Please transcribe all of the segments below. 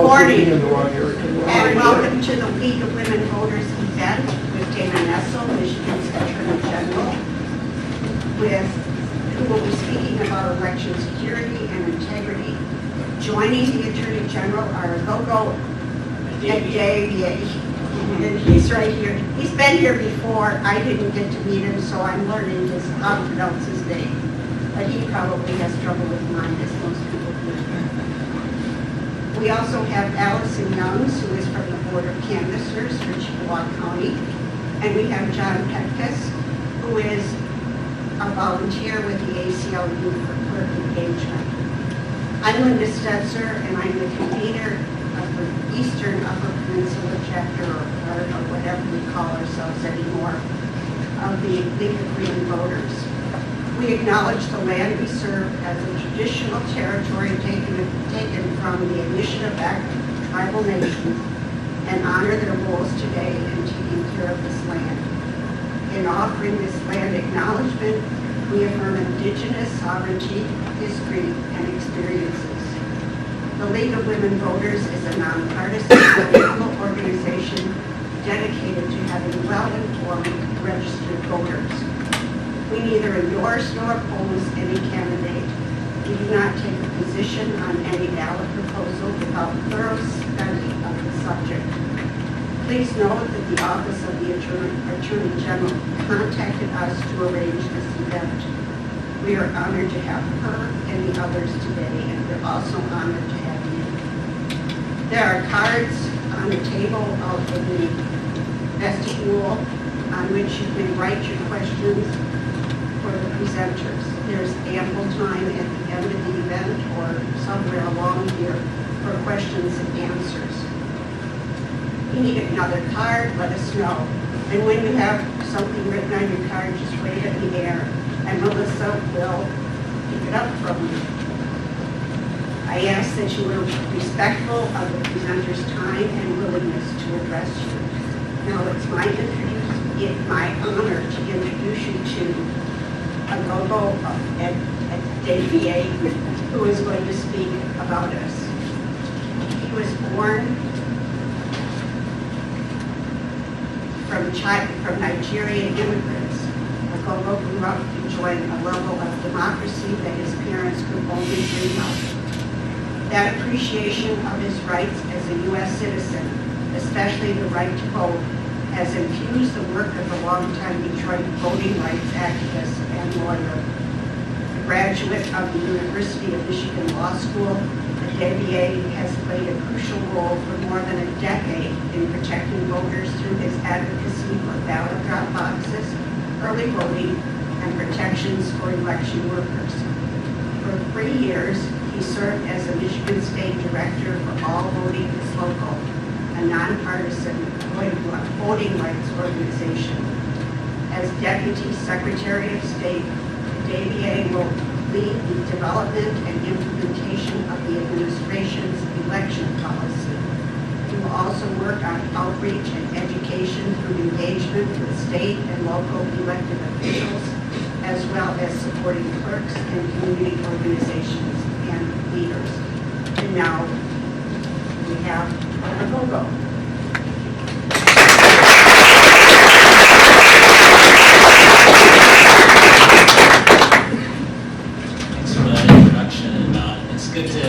morning, in the wrong area. and welcome to the League of Women Voters event with Dana Nessel, Michigan's Attorney General, who will be speaking about election security and integrity. Joining the Attorney General are Gogo Edevbie, and he's right here. He's been here before. I didn't get to meet him, so I'm learning how to pronounce his name. But he probably has trouble with mine, as most people do. We also have Allison Youngs, who is from the Board of Canvassers for Chippewa County. And we have John Petkus, who is a volunteer with the ACLU for clerk engagement. I'm Linda Stetzer, and I'm the convener of the Eastern Upper Peninsula chapter, or I don't know, whatever we call ourselves anymore, of the League of Women Voters. We acknowledge the land we serve as a traditional territory taken from the Initiative Act of Tribal Nations and honor their roles today in taking care of this land. In offering this land acknowledgement, we affirm Indigenous sovereignty, history, and experiences. The League of Women Voters is a nonpartisan political organization dedicated to having well-informed registered voters. We neither endorse nor oppose any candidate. We do not take a position on any ballot proposal without thorough study of the subject. Please note that the Office of the Attorney General contacted us to arrange this event. We are honored to have her and the others today, and we're also honored to have you. There are cards on the table out in the vestibule on which you can write your questions for the presenters. There's ample time at the end of the event or somewhere along here for questions and answers. If you need another card, let us know. And when you have something written on your card, just wave it in the air, and Melissa will pick it up from you. I ask that you are respectful of the presenter's time and willingness to address you. Now it's my honor to introduce you to Gogo Edevbie, who is going to speak about us. He was born from Nigerian immigrants. Gogo grew up enjoying a level of democracy that his parents could only dream of. That appreciation of his rights as a U.S. citizen, especially the right to vote, has infused the work of a longtime Detroit voting rights activist and lawyer. A graduate of the University of Michigan Law School, Edevbie has played a crucial role for more than a decade in protecting voters through his advocacy for ballot drop boxes, early voting, and protections for election workers. For 3 years, he served as a Michigan State Director for All Voting is Local, a nonpartisan voting rights organization. As Deputy Secretary of State, Edevbie will lead the development and implementation of the administration's election policy. He will also work on outreach and education through engagement with state and local elected officials, as well as supporting clerks and community organizations and leaders. And now we have Gogo. Good to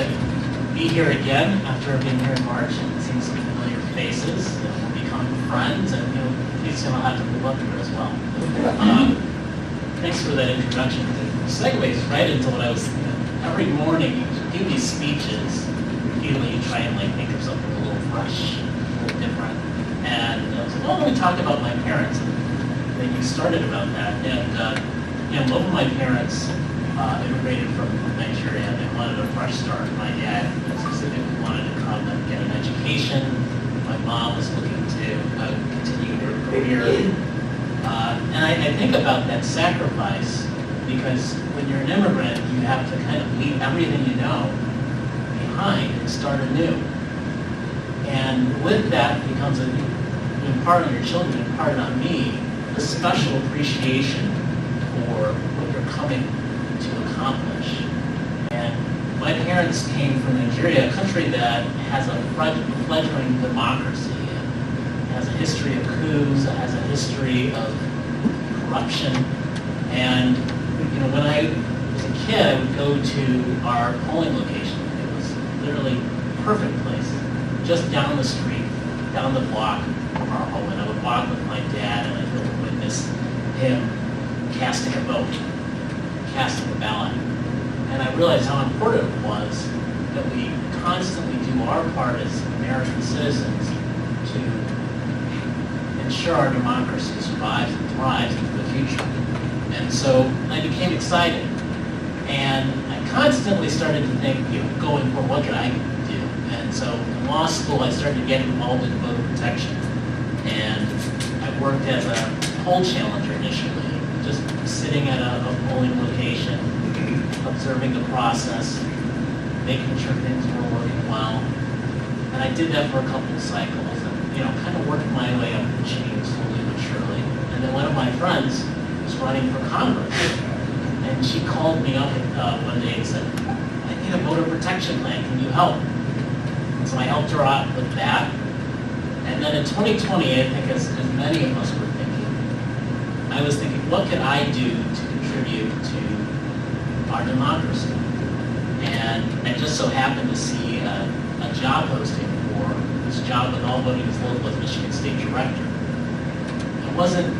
be here again after being here in March and seeing some familiar faces. We'll become friends, and please you'll have to move up here as well. Thanks for that introduction. It segues right into what I was thinking. Every morning you do these speeches, repeatedly you try and think of something a little fresh, a little different. And I was like, well, let me talk about my parents. And then you started about that. And both of my parents immigrated from Nigeria. They wanted a fresh start. My dad specifically wanted to come and get an education. My mom was looking to continue her career. And I think about that sacrifice because when you're an immigrant, you have to kind of leave everything you know behind and start anew. And with that becomes part on your children and part on me, a special appreciation for what you're coming to accomplish. And my parents came from Nigeria, a country that has a fledgling democracy. It has a history of coups, it has a history of corruption. And when I was a kid, I would go to our polling location. It was literally a perfect place, just down the street, down the block from our home. And I would walk with my dad, and I'd be able to witness him casting a vote, casting a ballot. And I realized how important it was that we constantly do our part as American citizens to ensure our democracy survives and thrives into the future. And so I became excited. And I constantly started to think, going forward, what could I do? And so in law school, I started to get involved in voter protection. And I worked as a poll challenger initially, just sitting at a polling location, observing the process, making sure things were working well. And I did that for a couple of cycles and, kind of worked my way up the chain slowly but surely. And then one of my friends was running for Congress. And she called me up one day and said, I need a voter protection plan, can you help? And so I helped her out with that. And then in 2020, I think as many of us were thinking, I was thinking, what could I do to contribute to our democracy? And I just so happened to see a job posting for this job with All Voting is Local as Michigan State Director. I wasn't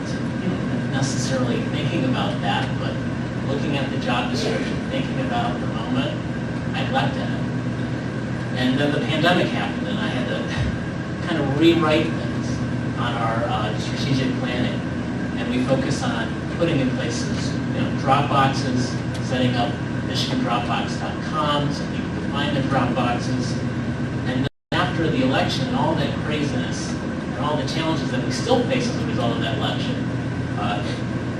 necessarily thinking about that, but looking at the job description, thinking about the moment, I leapt at it. And then the pandemic happened, and I had to kind of rewrite things on our strategic planning. And we focused on putting in places, drop boxes, setting up MichiganDropbox.com so people could find their drop boxes. And then after the election and all that craziness and all the challenges that we still face as a result of that election,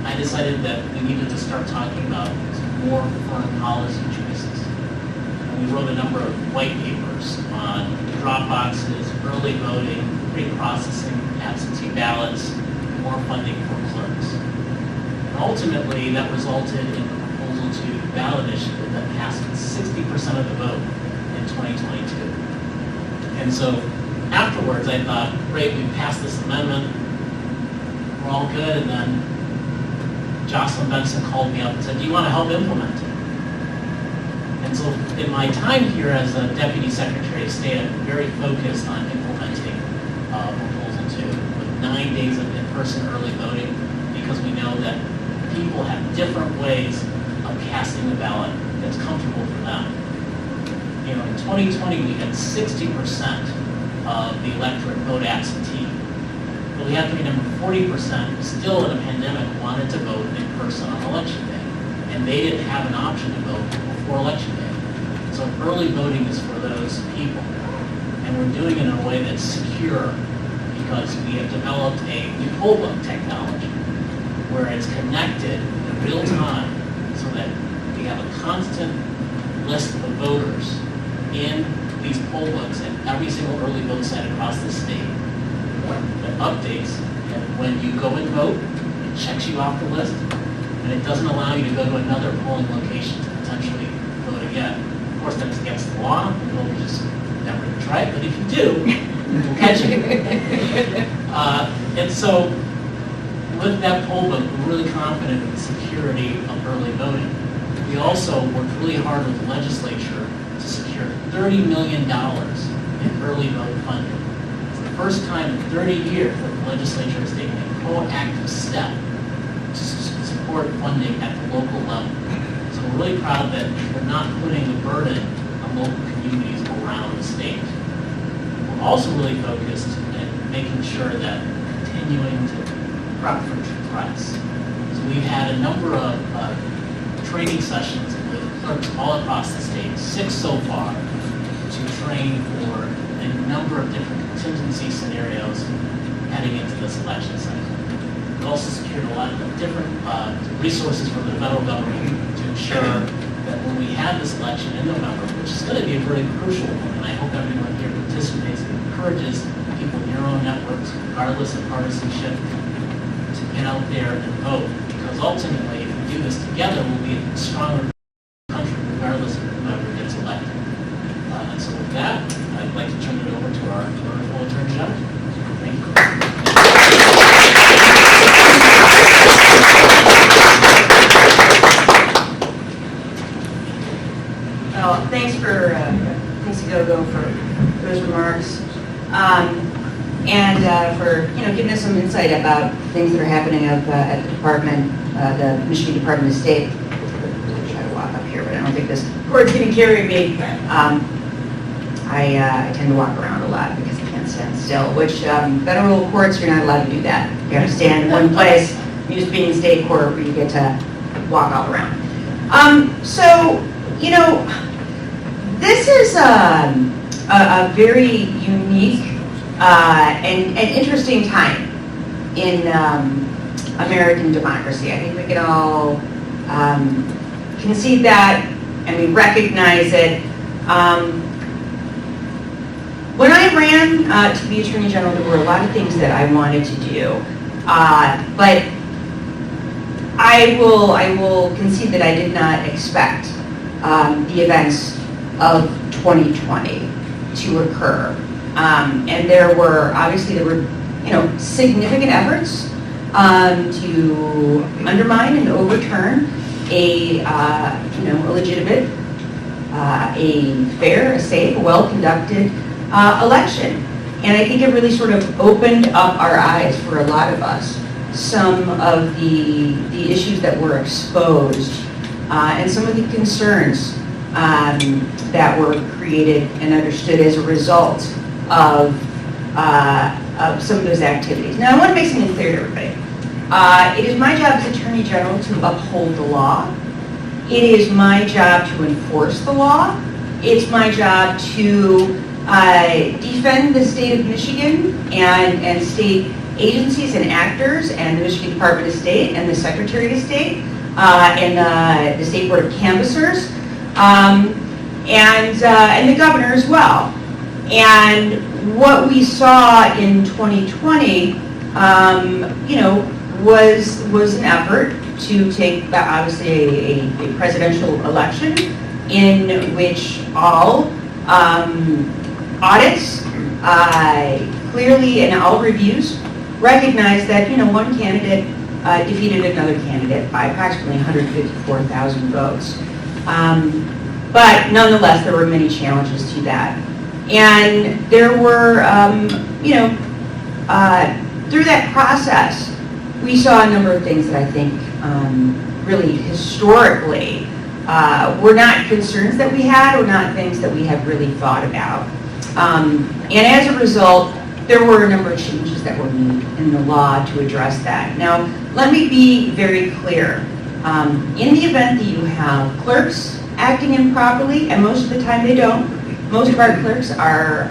I decided that we needed to start talking about some more foreign policy choices. And we wrote a number of white papers on drop boxes, early voting, pre-processing, absentee ballots, more funding for clerks. And ultimately, that resulted in a proposal to ballot initiative that passed 60% of the vote in 2022. And so afterwards, I thought, great, we passed this amendment, we're all good, and then Jocelyn Benson called me up and said, do you want to help implement it? And so in my time here as a Deputy Secretary of State, I've been very focused on implementing Proposal 2 with 9 days of in-person early voting, because we know that people have different ways of casting the ballot that's comfortable for them. In 2020, we had 60% of the electorate vote absentee. But we have to remember 40% still in a pandemic wanted to vote in person on election day. And they didn't have an option to vote before election day. So early voting is for those people. And we're doing it in a way that's secure because we have developed a new poll book technology where it's connected in real time so that we have a constant list of voters in these poll books at every single early vote site across the state that updates. And when you go and vote, it checks you off the list, and it doesn't allow you to go to another polling location to potentially vote again. Of course, that's against the law, and we'll just never even try it, but if you do, we'll catch you. And so, with that poll book, we're really confident in the security of early voting. We also worked really hard with the legislature to secure $30 million in early vote funding. It's the first time in 30 years that the legislature has taken a proactive step to support funding at the local level. So we're really proud that we're not putting the burden on local communities around the state. We're also really focused in making sure that we're continuing to prep for threats. So we've had a number of training sessions with clerks all across the state, 6 so far, to train for a number of different contingency scenarios heading into this election cycle. We've also secured a lot of different resources from the federal government to ensure that when we have this election in November, which is going to be a very crucial one, and I hope everyone here participates and encourages people in your own networks, regardless of partisanship, to get out there and vote. Because ultimately, if we do this together, we'll be a stronger country, regardless of whoever gets elected. our clerical attorney general. Thank you. Well, thanks to GoGo for those remarks, and for giving us some insight about things that are happening at the department, the Michigan Department of State. I'll try to walk up here, but I don't think this cord's going to carry me. I tend to walk around a lot because I can't stand still. Which federal courts, you're not allowed to do that. You have to stand in one place. You just being in state court where you get to walk all around. This is a very unique and interesting time in American democracy. I think we can all concede that, and we recognize it. When I ran to be Attorney General, there were a lot of things that I wanted to do, but I will concede that I did not expect the events of 2020 to occur, and there were significant efforts to undermine and overturn a legitimate, a fair, a safe, well-conducted election. And I think it really sort of opened up our eyes for a lot of us. Some of the issues that were exposed and some of the concerns that were created and understood as a result of some of those activities. Now, I want to make something clear to everybody. It is my job as Attorney General to uphold the law. It is my job to enforce the law. It's my job to defend the state of Michigan and state agencies and actors and the Michigan Department of State and the Secretary of State and the State Board of Canvassers and the governor as well. And what we saw in 2020, was an effort to take obviously a presidential election in which all audits clearly and all reviews recognize that one candidate defeated another candidate by approximately 154,000 votes. But nonetheless, there were many challenges to that. And there were, through that process, we saw a number of things that I think really historically were not concerns that we had or not things that we have really thought about. And as a result, there were a number of changes that were made in the law to address that. Now, let me be very clear. In the event that you have clerks acting improperly, and most of the time they don't, most of our clerks are,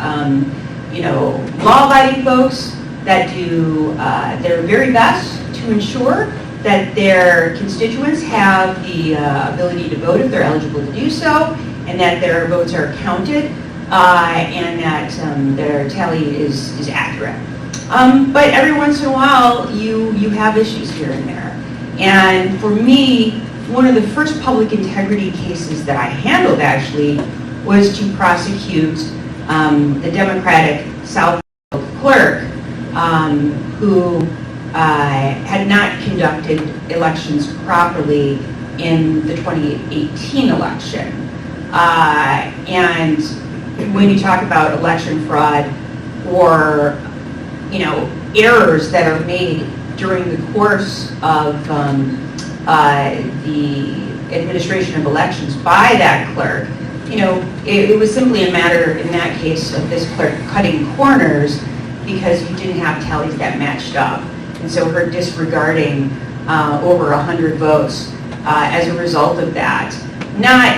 law-abiding folks that do their very best to ensure that their constituents have the ability to vote if they're eligible to do so, and that their votes are counted, and that their tally is accurate. But every once in a while, you have issues here and there. And for me, one of the first public integrity cases that I handled actually was to prosecute the Democratic South Clerk, who had not conducted elections properly in the 2018 election. And when you talk about election fraud or errors that are made during the course of the administration of elections by that clerk, it was simply a matter in that case of this clerk cutting corners because you didn't have tallies that matched up. And so her disregarding over 100 votes as a result of that, not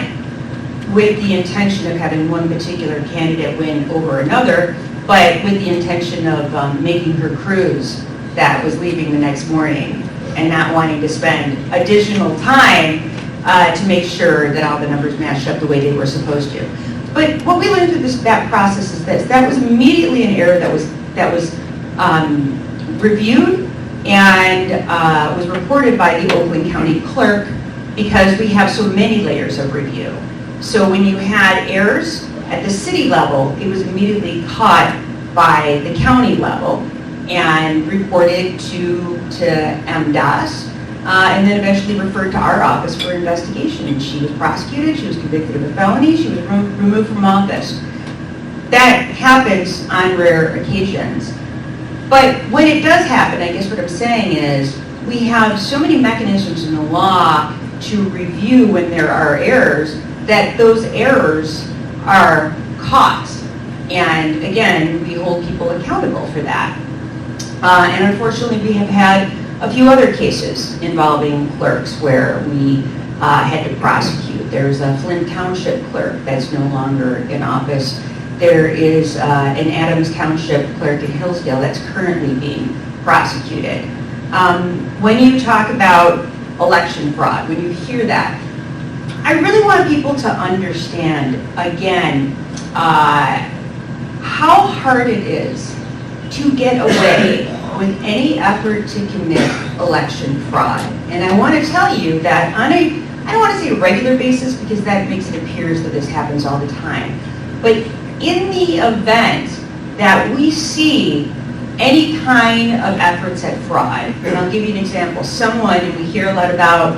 with the intention of having one particular candidate win over another, but with the intention of making her cruise that was leaving the next morning and not wanting to spend additional time to make sure that all the numbers matched up the way they were supposed to. But what we learned through that process is this: that was immediately an error that was reviewed and was reported by the Oakland County Clerk, because we have so many layers of review. So when you had errors at the city level, it was immediately caught by the county level and reported to MDOS, and then eventually referred to our office for investigation. And she was prosecuted, she was convicted of a felony, she was removed from office. That happens on rare occasions. But when it does happen, I guess what I'm saying is, we have so many mechanisms in the law to review when there are errors, that those errors are caught. And again, we hold people accountable for that. And unfortunately, we have had a few other cases involving clerks where we had to prosecute. There's a Flint Township clerk that's no longer in office. There is an Adams Township clerk in Hillsdale that's currently being prosecuted. When you talk about election fraud, when you hear that, I really want people to understand, again, how hard it is to get away with any effort to commit election fraud. And I want to tell you that on a, I don't want to say a regular basis because that makes it appear as though this happens all the time, but in the event that we see any kind of efforts at fraud, and I'll give you an example. Someone, and we hear a lot about,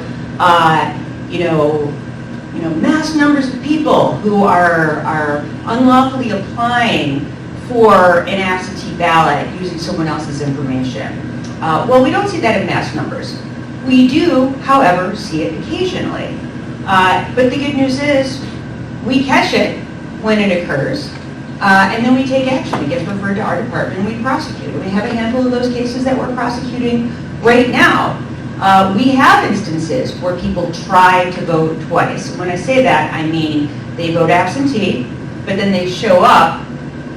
mass numbers of people who are unlawfully applying for an absentee ballot using someone else's information. Well, we don't see that in mass numbers. We do, however, see it occasionally. But the good news is we catch it when it occurs, and then we take action. It gets referred to our department and we prosecute. We have a handful of those cases that we're prosecuting right now. We have instances where people try to vote twice. When I say that, I mean they vote absentee, but then they show up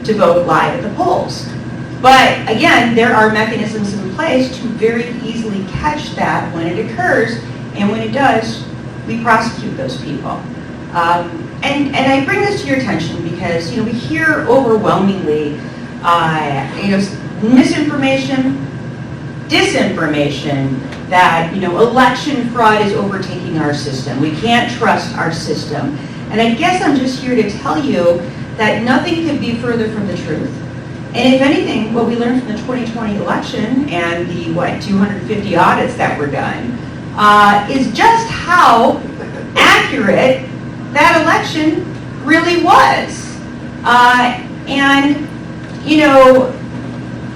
to vote live at the polls. But again, there are mechanisms in place to very easily catch that when it occurs, and when it does, we prosecute those people. And I bring this to your attention because we hear overwhelmingly misinformation, disinformation, that election fraud is overtaking our system. We can't trust our system. And I guess I'm just here to tell you that nothing could be further from the truth. And if anything, what we learned from the 2020 election and the 250 audits that were done is just how accurate that election really was.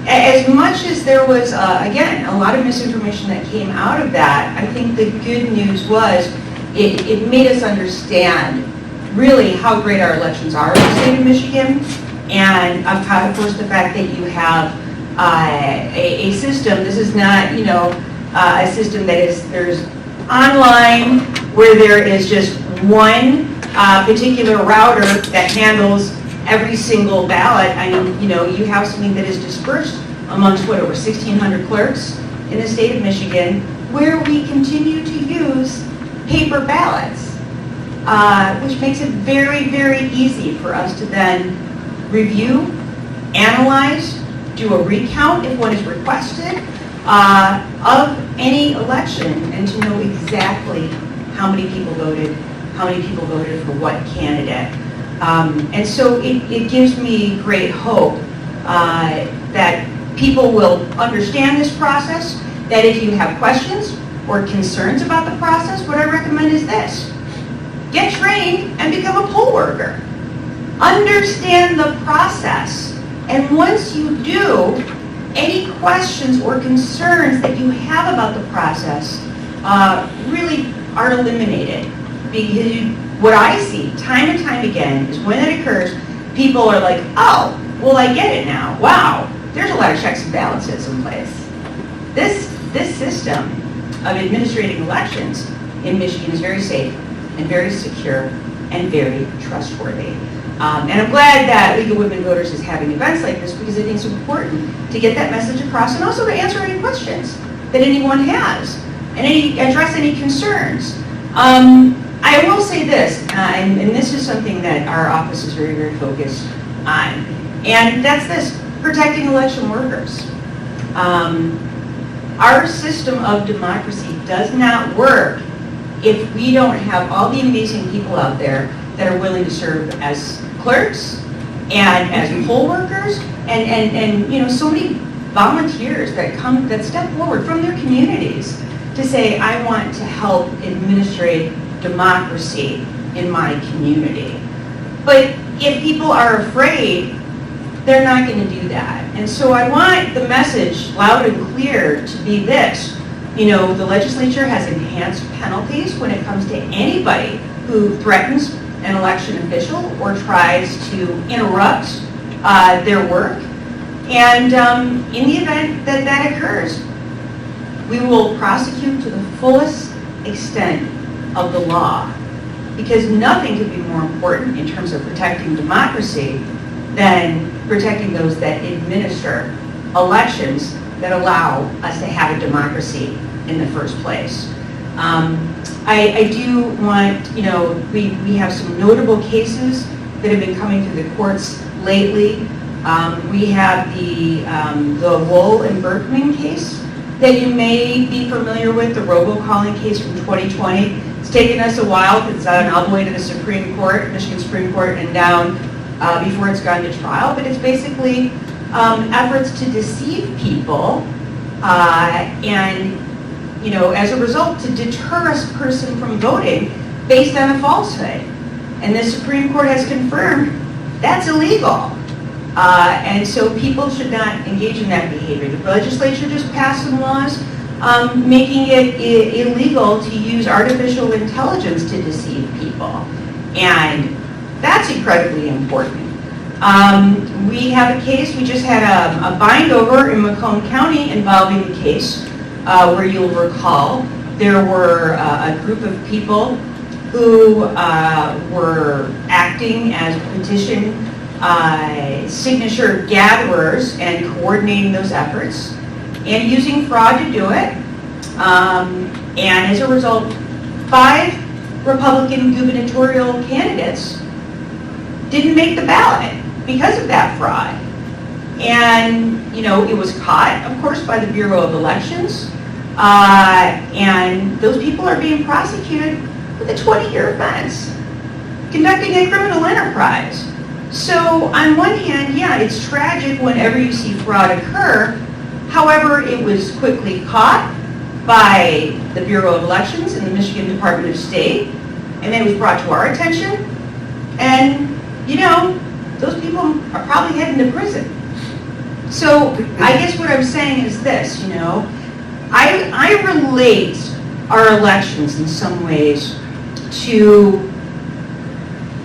As much as there was, again, a lot of misinformation that came out of that, I think the good news was it made us understand really how great our elections are in the state of Michigan, and of course the fact that you have a system. This is not, a system that there's online where there is just one particular router that handles every single ballot. I mean, you have something that is dispersed amongst over 1,600 clerks in the state of Michigan, where we continue to use paper ballots, which makes it very, very easy for us to then review, analyze, do a recount if one is requested of any election, and to know exactly how many people voted for what candidate. And so it gives me great hope that people will understand this process, that if you have questions or concerns about the process, what I recommend is this: get trained and become a poll worker. Understand the process. And once you do, any questions or concerns that you have about the process really are eliminated. Because what I see time and time again is when it occurs, people are like, oh, well, I get it now. Wow, there's a lot of checks and balances in place. This system of administrating elections in Michigan is very safe and very secure and very trustworthy. And I'm glad that League of Women Voters is having events like this, because I think it's important to get that message across and also to answer any questions that anyone has and address any concerns. I will say this, and this is something that our office is very, very focused on, and that's this: protecting election workers. Our system of democracy does not work if we don't have all the amazing people out there that are willing to serve as clerks, And as poll workers, and you know, so many volunteers that step forward from their communities to say, I want to help administrate democracy in my community. But if people are afraid, they're not going to do that. And so I want the message loud and clear to be this. You know, the legislature has enhanced penalties when it comes to anybody who threatens an election official or tries to interrupt their work. And in the event that that occurs, we will prosecute to the fullest extent of the law, because nothing could be more important in terms of protecting democracy than protecting those that administer elections that allow us to have a democracy in the first place. I do want, you know, we have some notable cases that have been coming through the courts lately. We have the Wool and Berkman case that you may be familiar with, the robocalling case from 2020. It's taken us a while because it's gone all the way to the Supreme Court, Michigan Supreme Court, and down before it's gone to trial. But it's basically efforts to deceive people and, you know, as a result, to deter a person from voting based on a falsehood. And the Supreme Court has confirmed that's illegal. And so people should not engage in that behavior. The legislature just passed some laws making it illegal to use artificial intelligence to deceive people. And that's incredibly important. We have a case, we just had a bind over in Macomb County involving a case where you'll recall there were a group of people who were acting as petition signature gatherers and coordinating those efforts and using fraud to do it. And as a result, 5 Republican gubernatorial candidates didn't make the ballot because of that fraud. And, you know, it was caught, of course, by the Bureau of Elections. And those people are being prosecuted with a 20-year offense, conducting a criminal enterprise. So on one hand, yeah, it's tragic whenever you see fraud occur. However, it was quickly caught by the Bureau of Elections and the Michigan Department of State, and then it was brought to our attention. And, you know, those people are probably heading to prison. So I guess what I'm saying is this, you know, I relate our elections in some ways to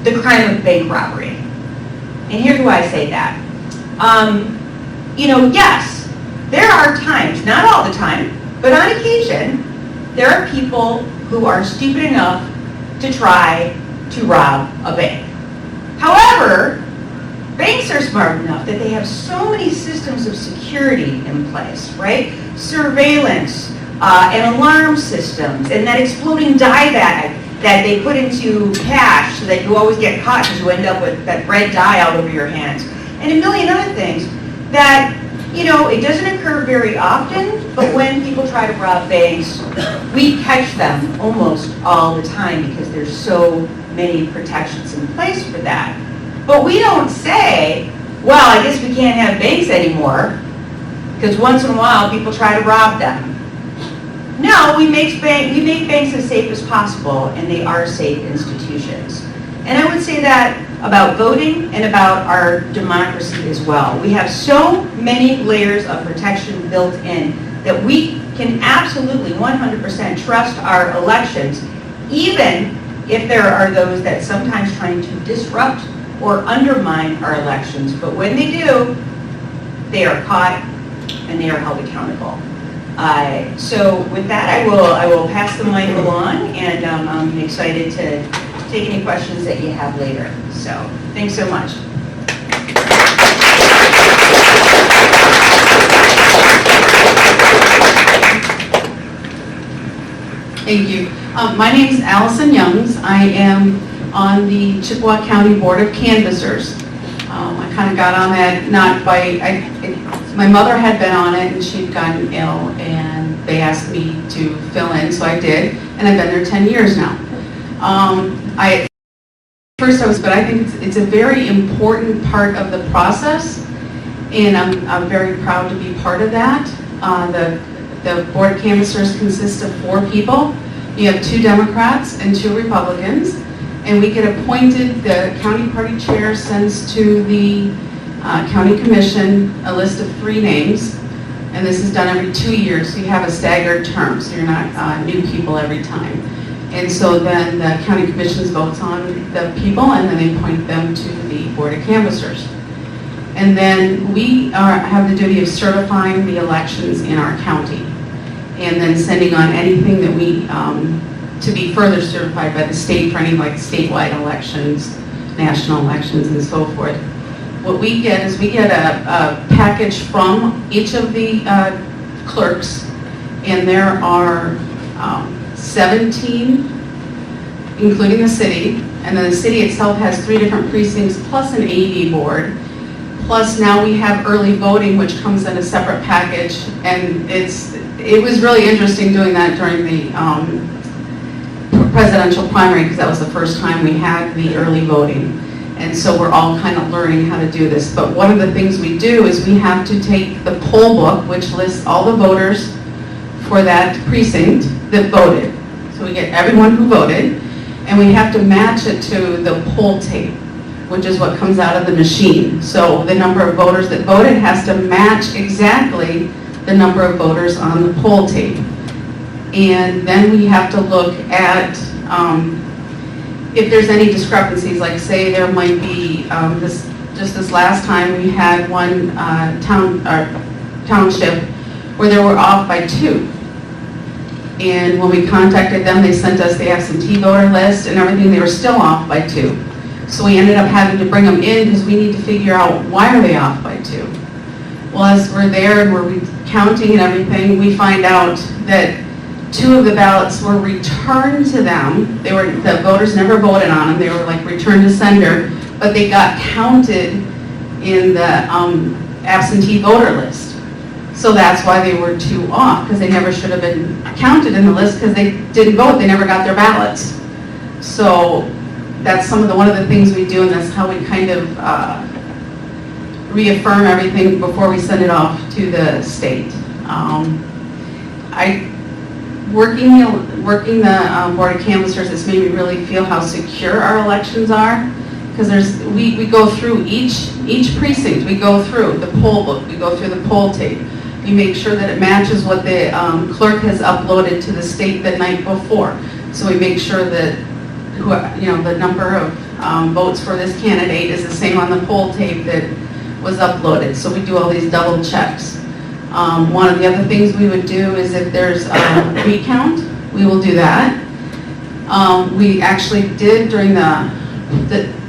the crime of bank robbery. And here's why I say that. You know, yes, there are times, not all the time, but on occasion, there are people who are stupid enough to try to rob a bank. However, banks are smart enough that they have so many systems of security in place, right? Surveillance, and alarm systems, and that exploding dye bag that they put into cash so that you always get caught because you end up with that red dye all over your hands, and a million other things that, you know, it doesn't occur very often, but when people try to rob banks, we catch them almost all the time because there's so many protections in place for that. But we don't say, well, I guess we can't have banks anymore because once in a while people try to rob them. No, we make banks as safe as possible, and they are safe institutions. And I would say that about voting and about our democracy as well. We have so many layers of protection built in that we can absolutely 100% trust our elections, even if there are those that sometimes trying to disrupt or undermine our elections. But when they do, they are caught and they are held accountable. So with that, I will pass the mic along, and I'm excited to take any questions that you have later. So thanks so much. Thank you. My name is Allison Youngs. I am on the Chippewa County Board of Canvassers. I kind of got on that not by, my mother had been on it and she'd gotten ill and they asked me to fill in, so I did, and I've been there 10 years now. I First, but I think it's a very important part of the process, and I'm very proud to be part of that. The board of canvassers consists of 4 people. You have 2 Democrats and 2 Republicans, and we get appointed. The county party chair sends to the county commission a list of 3 names, and this is done every 2 years, so you have a staggered term, so you're not new people every time. And so then the county commission votes on the people, and then they appoint them to the board of canvassers. And then we have the duty of certifying the elections in our county, and then sending on anything that we, to be further certified by the state for any like statewide elections, national elections, and so forth. What we get is we get a package from each of the clerks, and there are 17, including the city, and then the city itself has 3 different precincts plus an AD board. Plus now we have early voting, which comes in a separate package, and it was really interesting doing that during the presidential primary, because that was the first time we had the early voting. And so we're all kind of learning how to do this. But one of the things we do is we have to take the poll book, which lists all the voters for that precinct that voted. So we get everyone who voted, and we have to match it to the poll tape, which is what comes out of the machine. So the number of voters that voted has to match exactly the number of voters on the poll tape. And then we have to look at if there's any discrepancies, like say there might be, this last time we had one township where they were off by 2. And when we contacted them, they sent us the absentee voter list and everything, they were still off by 2. So we ended up having to bring them in because we need to figure out why are they off by 2. Well, as we're there and we're counting and everything, we find out that 2 of the ballots were returned to them. The voters never voted on them. They were like returned to sender, but they got counted in the absentee voter list. So that's why they were 2 off, because they never should have been counted in the list because they didn't vote. They never got their ballots. So that's one of the things we do, and that's how we kind of reaffirm everything before we send it off to the state. Working the board of canvassers has made me really feel how secure our elections are, because we go through each precinct. We go through the poll book. We go through the poll tape. We make sure that it matches what the clerk has uploaded to the state the night before. So we make sure that the number of votes for this candidate is the same on the poll tape that was uploaded. So we do all these double checks. One of the other things we would do is if there's a recount, we will do that. We actually did during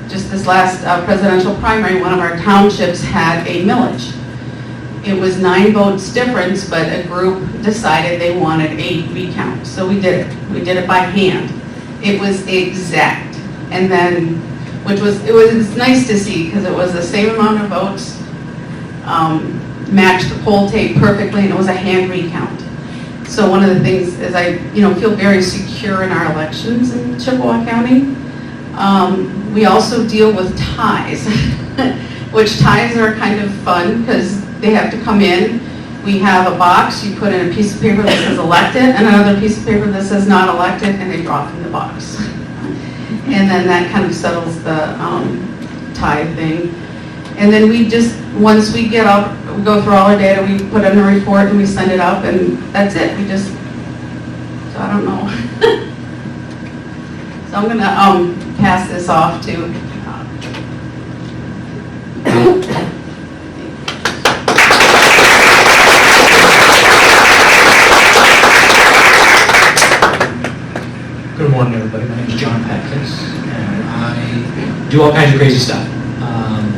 just this last presidential primary, one of our townships had a millage. It was 9 votes difference, but a group decided they wanted a recount. So we did it. We did it by hand. It was exact. And then, it was nice to see, because it was the same amount of votes, matched the poll tape perfectly, and it was a hand recount. So one of the things is I feel very secure in our elections in Chippewa County. We also deal with ties, which ties are kind of fun because they have to come in. We have a box, you put in a piece of paper that says elected and another piece of paper that says not elected, and they drop in the box. And then that kind of settles the tie thing. And then once we get up, we go through all our data, we put in a report and we send it up, and that's it. So I don't know. So I'm gonna pass this off to Good morning, everybody. My name is John Petkus, and I do all kinds of crazy stuff.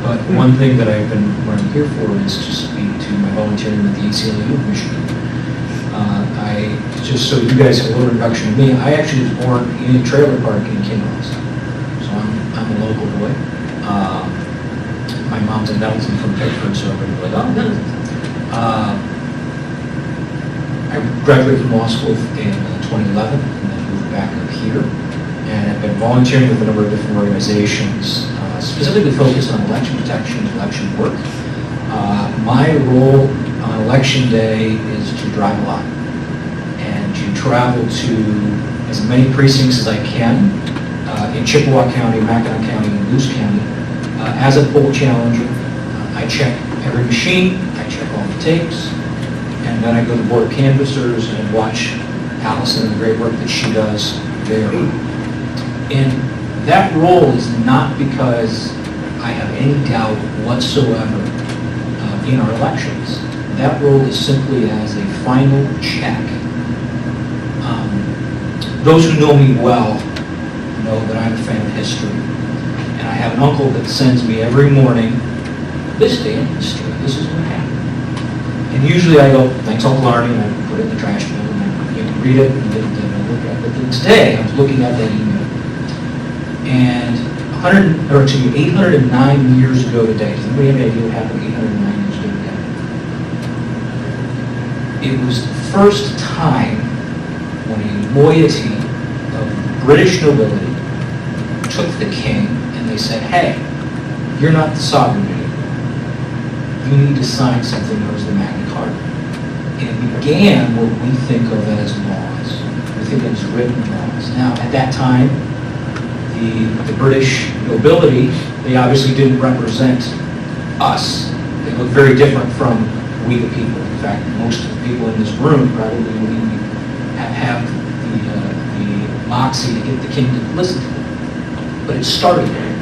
But one thing that I've been running here for is to speak to my volunteering with the ACLU of Michigan. Just so you guys have a little introduction to me, I actually was born in a trailer park in Kinross. So I'm a local boy. My mom's in Nelson from Petkus, so everybody's like, oh, no. I graduated from law school in 2011 and then moved back up here. And I've been been volunteering with a number of different organizations, specifically focused on election protection, election work. My role on election day is to drive a lot and to travel to as many precincts as I can in Chippewa County, Mackinac County, and Moose County. As a poll challenger, I check every machine, I check all the tapes, and then I go to the board of canvassers and watch Allison and the great work that she does there. And that role is not because I have any doubt whatsoever in our elections. That role is simply as a final check. Those who know me well know that I'm a fan of history. And I have an uncle that sends me every morning, this day in history, this is what happened. And usually I go, thanks Uncle Arnie, and I put it in the trash bin, and I read it, and then I look at it. But today, I was looking at that email. And 809 years ago today, does anybody have any idea what happened 809 years ago today? It was the first time when a moiety of British nobility took the king and they said, hey, you're not the sovereign anymore. You need to sign something known as the Magna Carta. And it began what we think of as laws. We think of as written laws. Now, at that time, the British nobility, they obviously didn't represent us. They look very different from we the people. In fact, most of the people in this room probably wouldn't even have the moxie to get the king to listen to them. But it started there.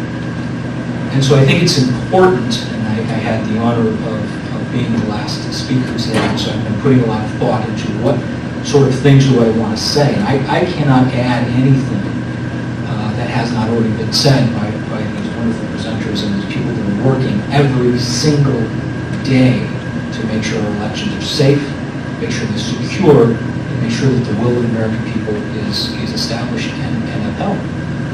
And so I think it's important, and I had the honor of being the last speaker today, and so I've been putting a lot of thought into what sort of things do I want to say. And I cannot add anything that has not already been said by these wonderful presenters and these people that are working every single day to make sure our elections are safe, make sure they're secure, and make sure that the will of the American people is established and upheld.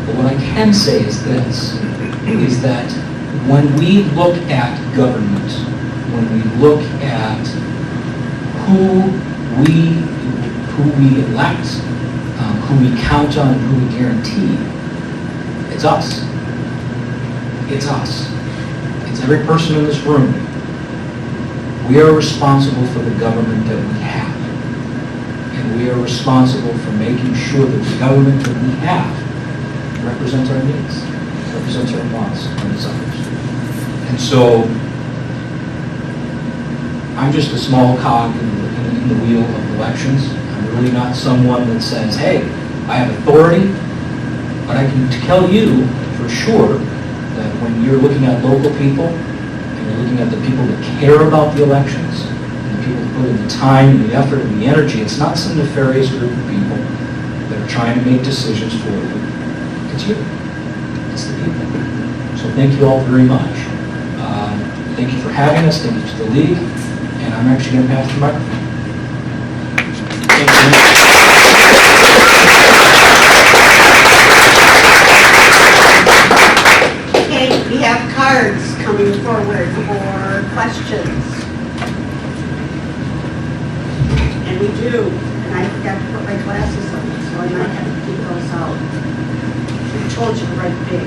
But what I can say is this, is that when we look at government, when we look at who we elect, who we count on, and who we guarantee, it's us. It's us. It's every person in this room. We are responsible for the government that we have. And we are responsible for making sure that the government that we have represents our needs, represents our wants, our desires. And so, I'm just a small cog in the wheel of elections. I'm really not someone that says, hey, I have authority, but I can tell you for sure that when you're looking at local people, and you're looking at the people that care about the elections, and the people that put in the time, and the effort, and the energy, it's not some nefarious group of people that are trying to make decisions for you. It's you. It's the people. So thank you all very much. Thank you for having us. Thank you to the league. And I'm actually going to pass the microphone. Thank you. Okay, we have cards coming forward for questions. And we do. And I forgot to put my glasses on, so I might have to keep those out. I told you to write big.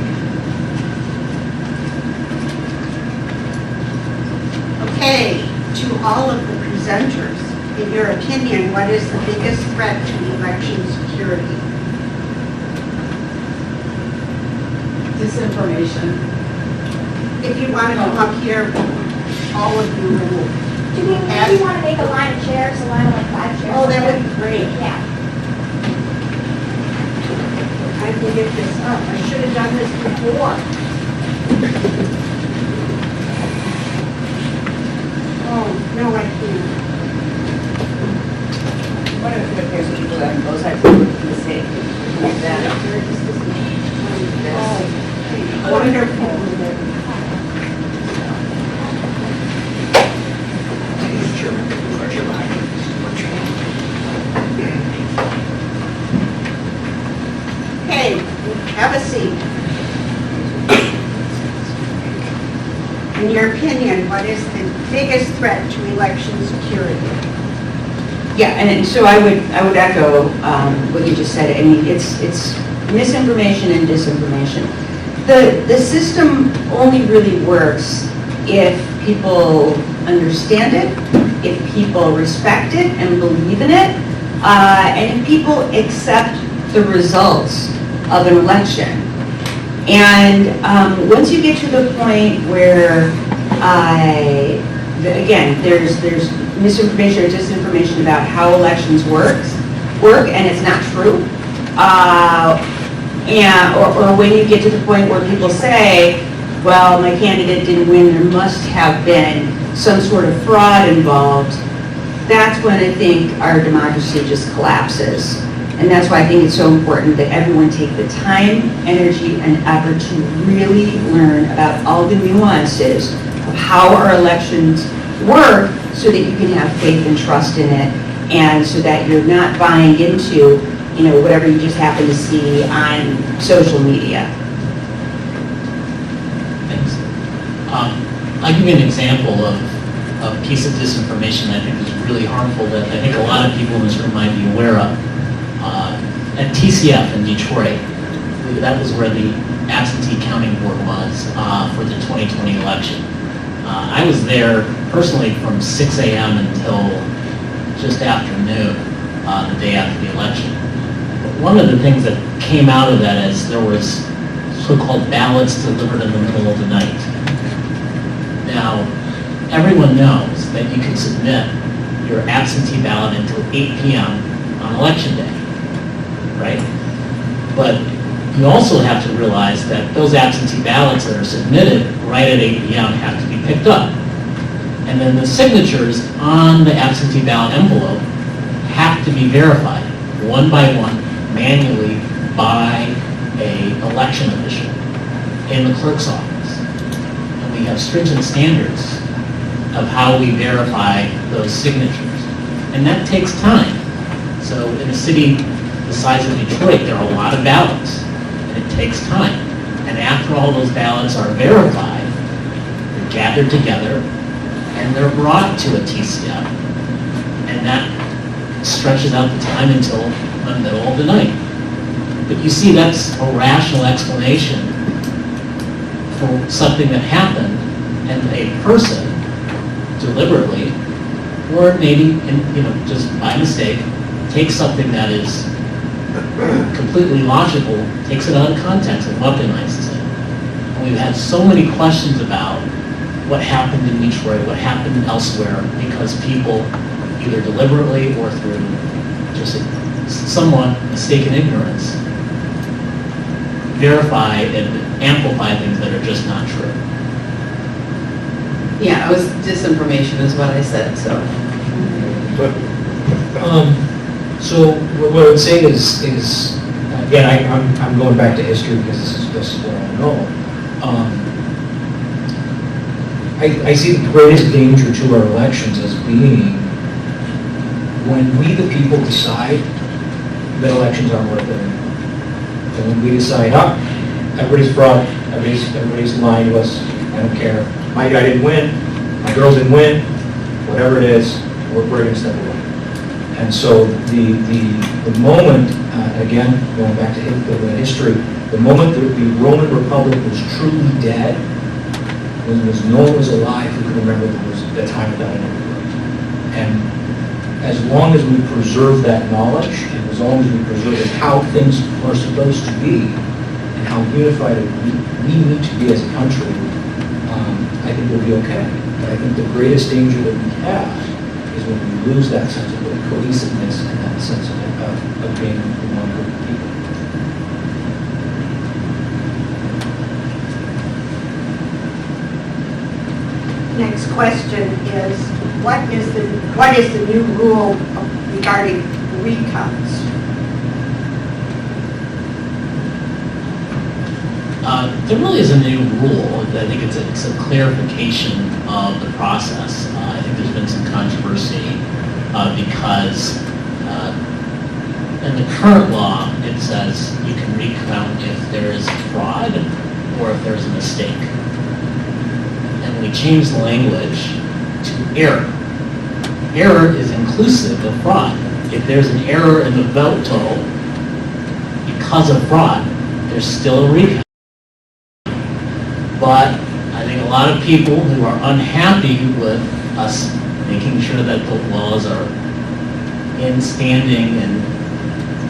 Okay, to all of the presenters, in your opinion, what is the biggest threat to election security? Disinformation. If you want to come up here, all of you will. Do we maybe want to make a line of chairs, a line of like 5 chairs? Oh, that would be great. Yeah. I can get this up. I should have done this before. Oh, no, I can't. What if there's people that goes out to the mistake? Oh, wonderful. Okay, have a seat. In your opinion, what is the biggest threat to election security? Yeah, and so I would echo what you just said. I mean, it's misinformation and disinformation. The system only really works if people understand it, if people respect it and believe in it, and if people accept the results of an election. And once you get to the point where, again, there's misinformation or disinformation about how elections work, and it's not true, or when you get to the point where people say, well, my candidate didn't win, there must have been some sort of fraud involved, that's when I think our democracy just collapses. And that's why I think it's so important that everyone take the time, energy, and effort to really learn about all the nuances of how our elections work so that you can have faith and trust in it, and so that you're not buying into, whatever you just happen to see on social media. Thanks. I'll give you an example of a piece of disinformation that I think is really harmful that I think a lot of people in this room might be aware of. At TCF in Detroit, that was where the absentee counting board was for the 2020 election. I was there personally from 6 a.m. until just after noon, the day after the election. But one of the things that came out of that is there was so-called ballots delivered in the middle of the night. Now, everyone knows that you can submit your absentee ballot until 8 p.m. on election day, right? But you also have to realize that those absentee ballots that are submitted right at 8 p.m. have to be picked up. And then the signatures on the absentee ballot envelope have to be verified one by one, manually, by an election official in the clerk's office. And we have stringent standards of how we verify those signatures. And that takes time. So in a city the size of Detroit, there are a lot of ballots, and it takes time. And after all those ballots are verified, they're gathered together, and they're brought to a TCF, and that stretches out the time until the middle of the night. But you see, that's a rational explanation for something that happened, and a person deliberately, or maybe just by mistake, takes something that is completely logical, takes it out of context and weaponizes it. And we've had so many questions about what happened in Detroit, what happened elsewhere, because people either deliberately or through just somewhat mistaken ignorance verify and amplify things that are just not true. Yeah, it was disinformation is what I said, so. But, so what I would say is again, I'm going back to history because this is what I know. I see the greatest danger to our elections as being when we, the people, decide that elections aren't worth it. And when we decide, everybody's fraud, everybody's lying to us, I don't care. My guy didn't win, my girl didn't win, whatever it is, we're going to step away. And so the moment, again, going back to history, the moment that the Roman Republic was truly dead, when no one was alive who could remember the time without an emperor. And as long as we preserve that knowledge, and as long as we preserve how things are supposed to be, and how unified we need to be as a country, I think we'll be okay. But I think the greatest danger that we have is when we lose that sense of cohesiveness and that sense of being one group of people. Next question is, what is the new rule regarding recounts? There really is a new rule. I think it's a clarification of the process. I think there's been some controversy because in the current law, it says you can recount if there is fraud or if there's a mistake. And we changed the language to error. Error is inclusive of fraud. If there's an error in the vote total, because of fraud, there's still a recount. But I think a lot of people who are unhappy with us making sure that the laws are in standing and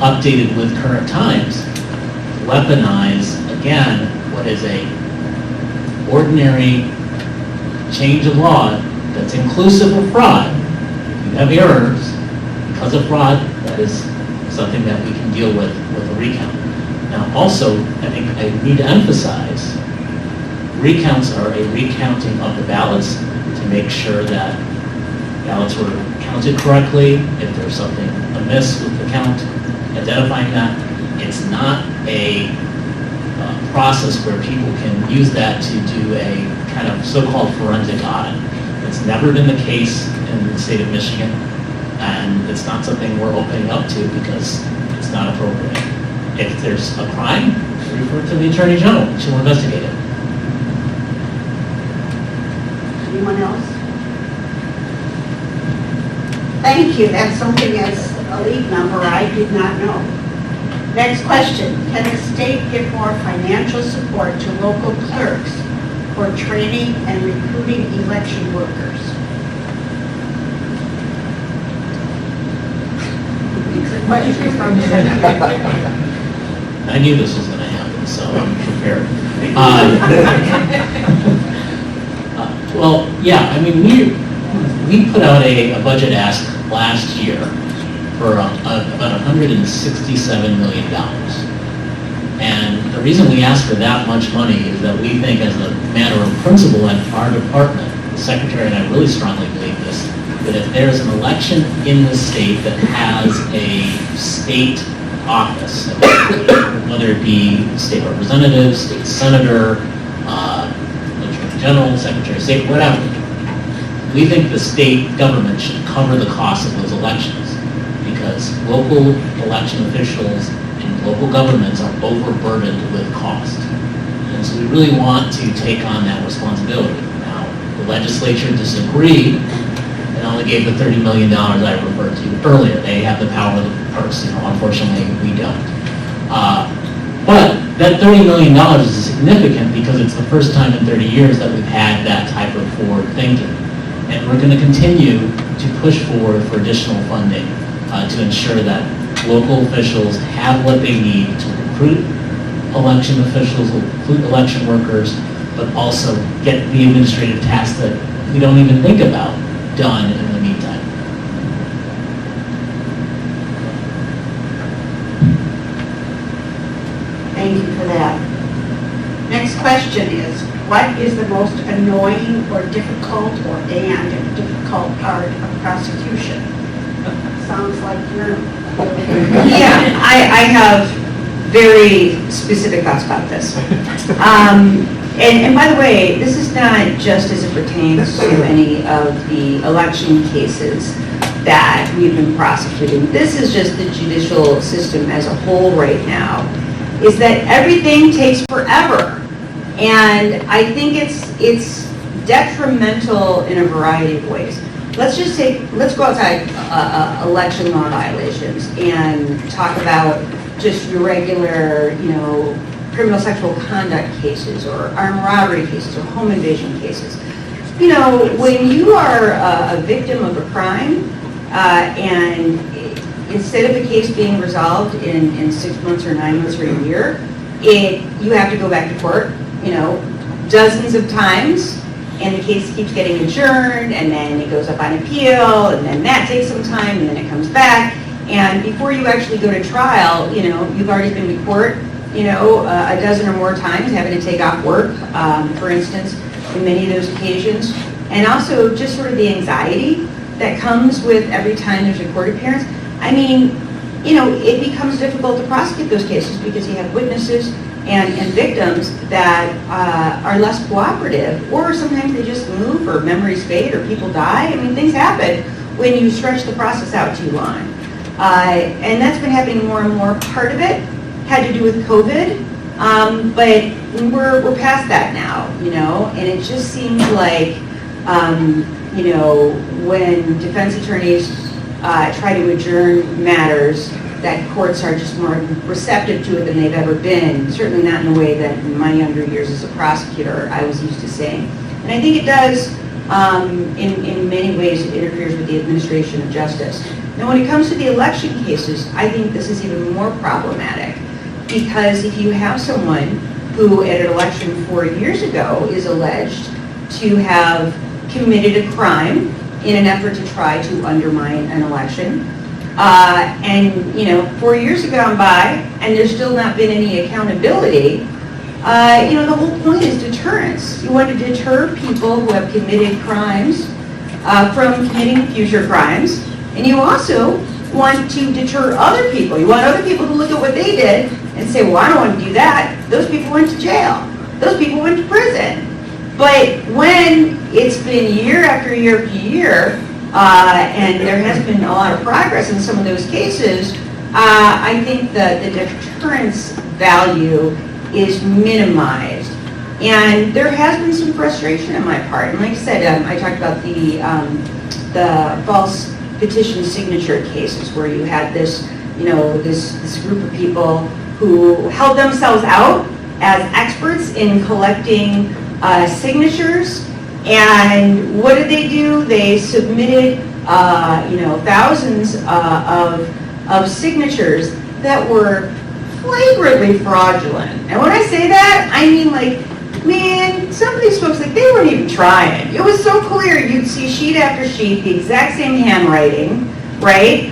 updated with current times, weaponize, again, what is a ordinary change of law that's inclusive of fraud. If you have errors because of fraud, that is something that we can deal with a recount. Now, also, I think I need to emphasize, recounts are a recounting of the ballots to make sure that ballots were counted correctly. If there's something amiss with the count, identifying that. It's not a process where people can use that to do a kind of so-called forensic audit. It's never been the case in the state of Michigan, and it's not something we're opening up to because it's not appropriate. If there's a crime, refer to the Attorney General. She'll investigate it. Anyone else? Thank you, that's something as a league member I did not know. Next question, can the state give more financial support to local clerks for training and recruiting election workers? It's a question from the secretary. I knew this was going to happen, so I'm prepared. Well, yeah, I mean, we put out a budget ask last year for about $167 million. And the reason we asked for that much money is that we think, as a matter of principle in our department, the secretary and I really strongly believe this, that if there's an election in the state that has a state office, whether it be state representative, state senator, attorney general, secretary of state, whatever, we think the state government should cover the cost of those elections, because local election officials and local governments are overburdened with cost. And so we really want to take on that responsibility. Now, the legislature disagreed and only gave the $30 million I referred to earlier. They have the power of the purse. Unfortunately, we don't. But that $30 million is significant because it's the first time in 30 years that we've had that type of forward thinking. And we're going to continue to push forward for additional funding to ensure that local officials have what they need to recruit election officials, recruit election workers, but also get the administrative tasks that we don't even think about done in the meantime. Thank you for that. Next question is, what is the most annoying or difficult difficult part of prosecution? Sounds like you're... Yeah, I have very specific thoughts about this. And by the way, this is not just as it pertains to any of the election cases that we've been prosecuting. This is just the judicial system as a whole right now, is that everything takes forever. And I think it's detrimental in a variety of ways. Let's go outside election law violations and talk about just your regular, criminal sexual conduct cases or armed robbery cases or home invasion cases. When you are a victim of a crime and instead of the case being resolved in 6 months or 9 months or a year, you have to go back to court, dozens of times, and the case keeps getting adjourned, and then it goes up on appeal, and then that takes some time, and then it comes back, and before you actually go to trial, you've already been to court, a dozen or more times, having to take off work, for instance, in many of those occasions, and also just sort of the anxiety that comes with every time there's a court appearance. I mean, it becomes difficult to prosecute those cases because you have witnesses and victims that are less cooperative, or sometimes they just move, or memories fade, or people die. I mean, things happen when you stretch the process out too long. And that's been happening more and more. Part of it had to do with COVID, but we're past that now, and it just seems like, when defense attorneys try to adjourn matters that courts are just more receptive to it than they've ever been, certainly not in the way that in my younger years as a prosecutor I was used to seeing. And I think it does, in many ways, it interferes with the administration of justice. Now, when it comes to the election cases, I think this is even more problematic, because if you have someone who at an election 4 years ago is alleged to have committed a crime in an effort to try to undermine an election, and 4 years have gone by and there's still not been any accountability, the whole point is deterrence. You want to deter people who have committed crimes from committing future crimes, and you also want to deter other people. You want other people to look at what they did and say, well, I don't want to do that. Those people went to jail. Those people went to prison. But when it's been year after year after year, and there has been a lot of progress in some of those cases, I think that the deterrence value is minimized. And there has been some frustration on my part. And like I said, I talked about the false petition signature cases where you had this, this group of people who held themselves out as experts in collecting signatures. And what did they do? They submitted, thousands of signatures that were flagrantly fraudulent. And when I say that, I mean man, some of these folks, they weren't even trying. It was so clear. You'd see sheet after sheet, the exact same handwriting, right?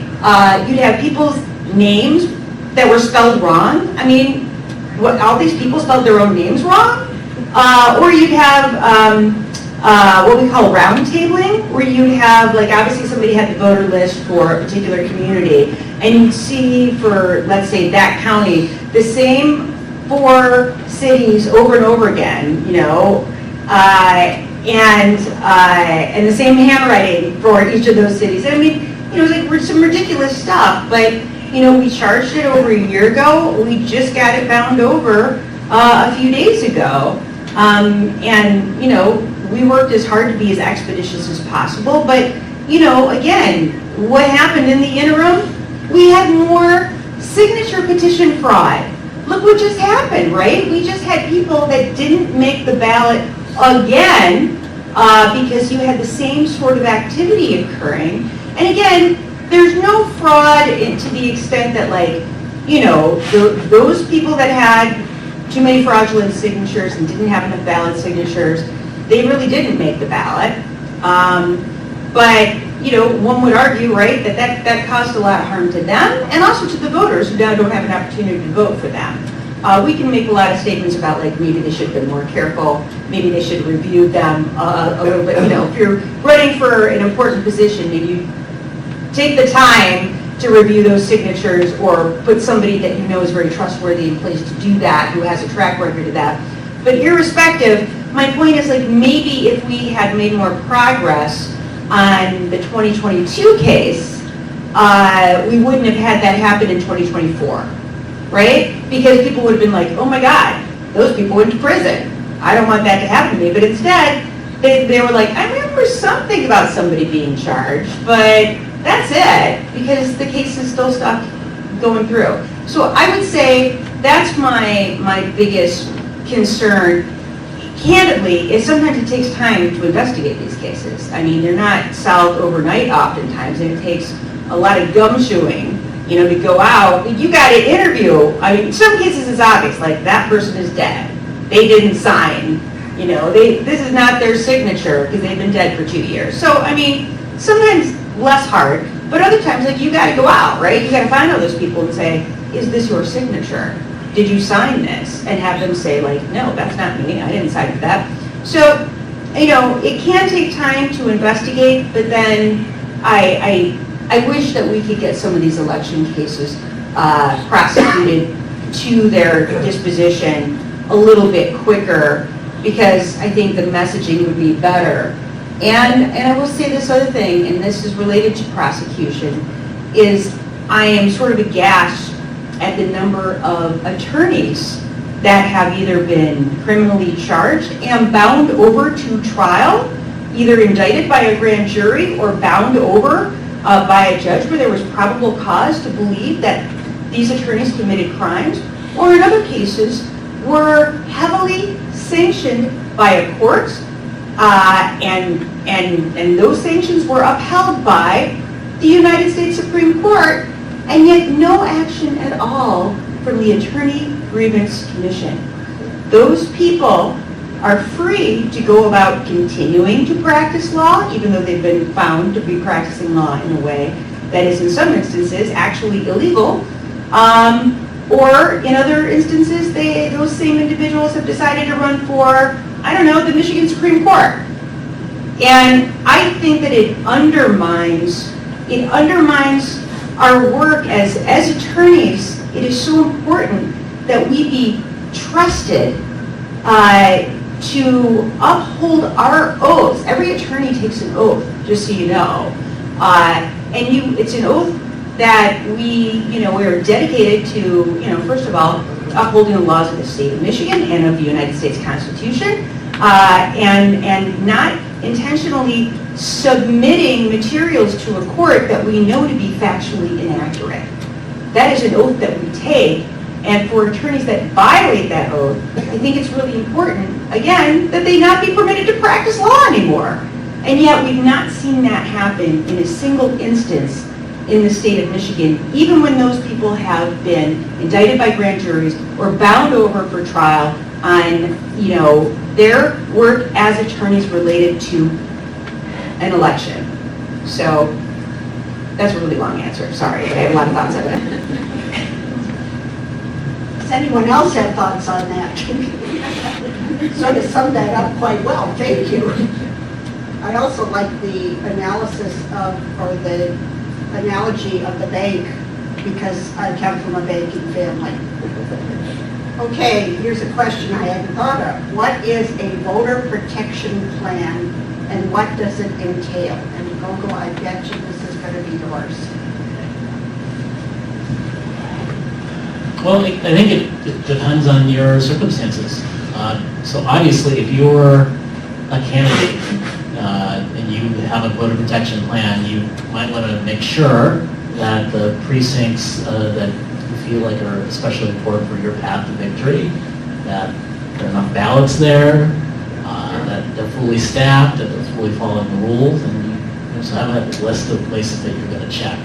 You'd have people's names that were spelled wrong. I mean, all these people spelled their own names wrong? Or you'd have what we call round tabling, where you'd have, obviously somebody had the voter list for a particular community, and you'd see for, let's say, that county, the same 4 cities over and over again, and the same handwriting for each of those cities. And I mean, it was some ridiculous stuff, but we charged it over a year ago. We just got it bound over a few days ago, and we worked as hard to be as expeditious as possible. But again, what happened in the interim? We had more signature petition fraud. Look what just happened, right? We just had people that didn't make the ballot again because you had the same sort of activity occurring. And again, there's no fraud to the extent that, those people that had too many fraudulent signatures and didn't have enough valid signatures, they really didn't make the ballot. But one would argue, right, that caused a lot of harm to them and also to the voters who now don't have an opportunity to vote for them. We can make a lot of statements about, maybe they should have been more careful, maybe they should have reviewed them a little bit. If you're running for an important position, maybe you take the time to review those signatures or put somebody that you know is very trustworthy in place to do that, who has a track record of that. But irrespective, my point is, maybe if we had made more progress on the 2022 case, we wouldn't have had that happen in 2024, right? Because people would have been like, oh my God, those people went to prison. I don't want that to happen to me. But instead, they were like, I remember something about somebody being charged, but that's it, because the case is still stuck going through. So I would say that's my biggest concern. Candidly, is sometimes it takes time to investigate these cases. I mean, they're not solved overnight oftentimes, and it takes a lot of gumshoeing, to go out. You got to interview. I mean, in some cases it's obvious, that person is dead. They didn't sign. This is not their signature because they've been dead for 2 years. So, I mean, sometimes less hard, but other times, you got to go out, right? You got to find all those people and say, is this your signature? Did you sign this? And have them say, no, that's not me. I didn't sign for that. So, it can take time to investigate, but then I wish that we could get some of these election cases prosecuted to their disposition a little bit quicker, because I think the messaging would be better. And I will say this other thing, and this is related to prosecution, is I am sort of aghast at the number of attorneys that have either been criminally charged and bound over to trial, either indicted by a grand jury or bound over by a judge where there was probable cause to believe that these attorneys committed crimes, or in other cases, were heavily sanctioned by a court, and those sanctions were upheld by the United States Supreme Court, and yet no action at all from the Attorney Grievance Commission. Those people are free to go about continuing to practice law, even though they've been found to be practicing law in a way that is in some instances actually illegal, or in other instances, those same individuals have decided to run for, I don't know, the Michigan Supreme Court. And I think that it undermines our work as attorneys. It is so important that we be trusted to uphold our oaths. Every attorney takes an oath, just so you know. It's an oath that we're dedicated to, first of all, upholding the laws of the state of Michigan and of the United States Constitution, and not intentionally submitting materials to a court that we know to be factually inaccurate. That is an oath that we take, and for attorneys that violate that oath, I think it's really important, again, that they not be permitted to practice law anymore. And yet we've not seen that happen in a single instance in the state of Michigan, even when those people have been indicted by grand juries or bound over for trial on, their work as attorneys related to an election. So that's a really long answer, sorry, but I have a lot of thoughts on it. Does anyone else have thoughts on that? Sort of summed that up quite well, thank you. I also like the analysis or the analogy of the bank, because I come from a banking family. Okay, here's a question I hadn't thought of. What is a voter protection plan, and what does it entail? And Gogo, I bet you this is going to be yours. Well, I think it depends on your circumstances. So obviously, if you're a candidate and you have a voter protection plan, you might want to make sure that the precincts that you feel like are especially important for your path to victory, that there are enough ballots there, that they're fully staffed, that they're fully following the rules, and you also have a list of places that you're going to check.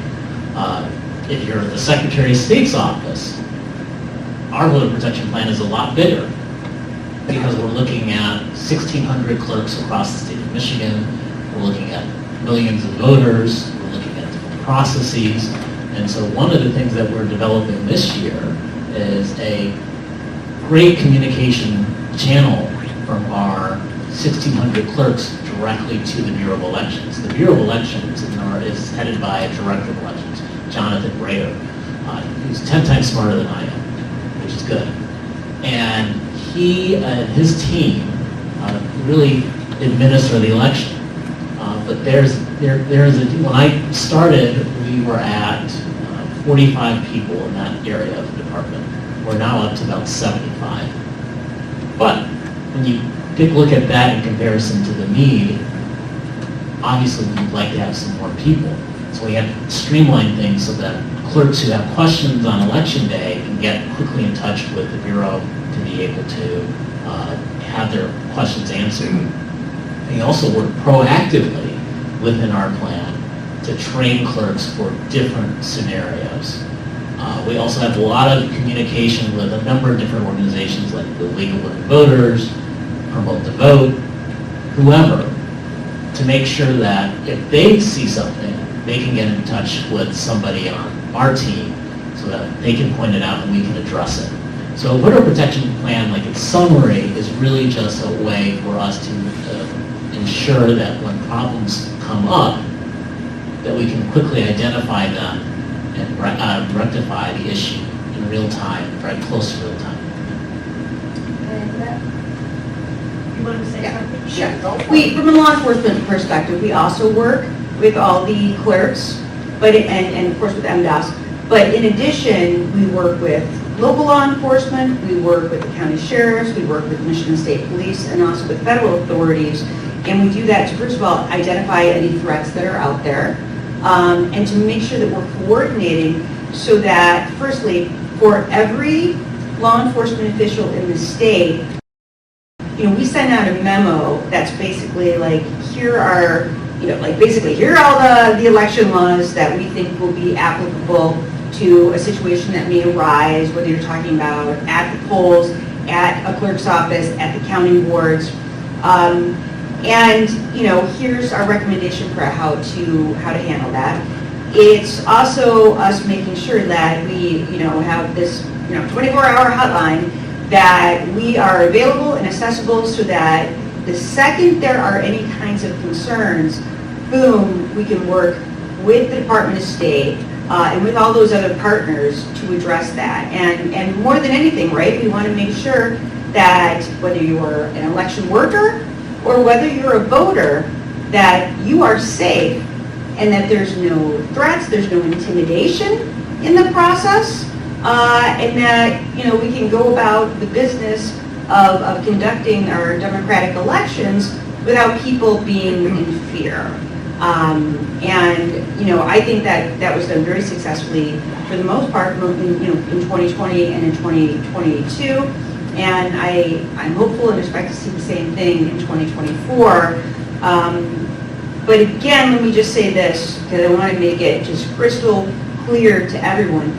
If you're the Secretary of State's office, our voter protection plan is a lot bigger because we're looking at 1,600 clerks across the state of Michigan. We're looking at millions of voters. We're looking at different processes. And so one of the things that we're developing this year is a great communication channel from our 1,600 clerks directly to the Bureau of Elections. The Bureau of Elections is headed by a Director of Elections, Jonathan Brader, who's 10 times smarter than I am, which is good. And he and his team really administer the election. But when I started, we were at 45 people in that area of the department. We're now up to about 75. But when you take a look at that in comparison to the need, obviously we'd like to have some more people. So we have to streamline things so that clerks who have questions on election day can get quickly in touch with the Bureau to be able to have their questions answered. We also work proactively within our plan to train clerks for different scenarios. We also have a lot of communication with a number of different organizations like the League of Women Voters, Promote the Vote, whoever, to make sure that if they see something, they can get in touch with somebody on our team so that they can point it out and we can address it. So a voter protection plan, like in summary, is really just a way for us to ensure that when problems come up, that we can quickly identify them and rectify the issue in real time, very close to real time. You want to say something? Sure, go for it. From a law enforcement perspective, we also work with all the clerks, and of course with MDOS. But in addition, we work with local law enforcement, we work with the county sheriffs, we work with Michigan State Police, and also with federal authorities. And we do that to, first of all, identify any threats that are out there. and to make sure that we're coordinating so that, firstly, for every law enforcement official in the state, we send out a memo that's basically like, here are, basically here are all the election laws that we think will be applicable to a situation that may arise, whether you're talking about at the polls, at a clerk's office, at the counting boards. And here's our recommendation for how to handle that. It's also us making sure that we, have this, 24-hour hotline that we are available and accessible so that the second there are any kinds of concerns, boom, we can work with the Department of State and with all those other partners to address that. And more than anything, right, we want to make sure that whether you're an election worker or whether you're a voter, that you are safe and that there's no threats, there's no intimidation in the process, and that, we can go about the business of conducting our democratic elections without people being in fear. I think that was done very successfully for the most part, in 2020 and in 2022. And I'm hopeful and expect to see the same thing in 2024. But again, let me just say this, because I want to make it just crystal clear to everyone.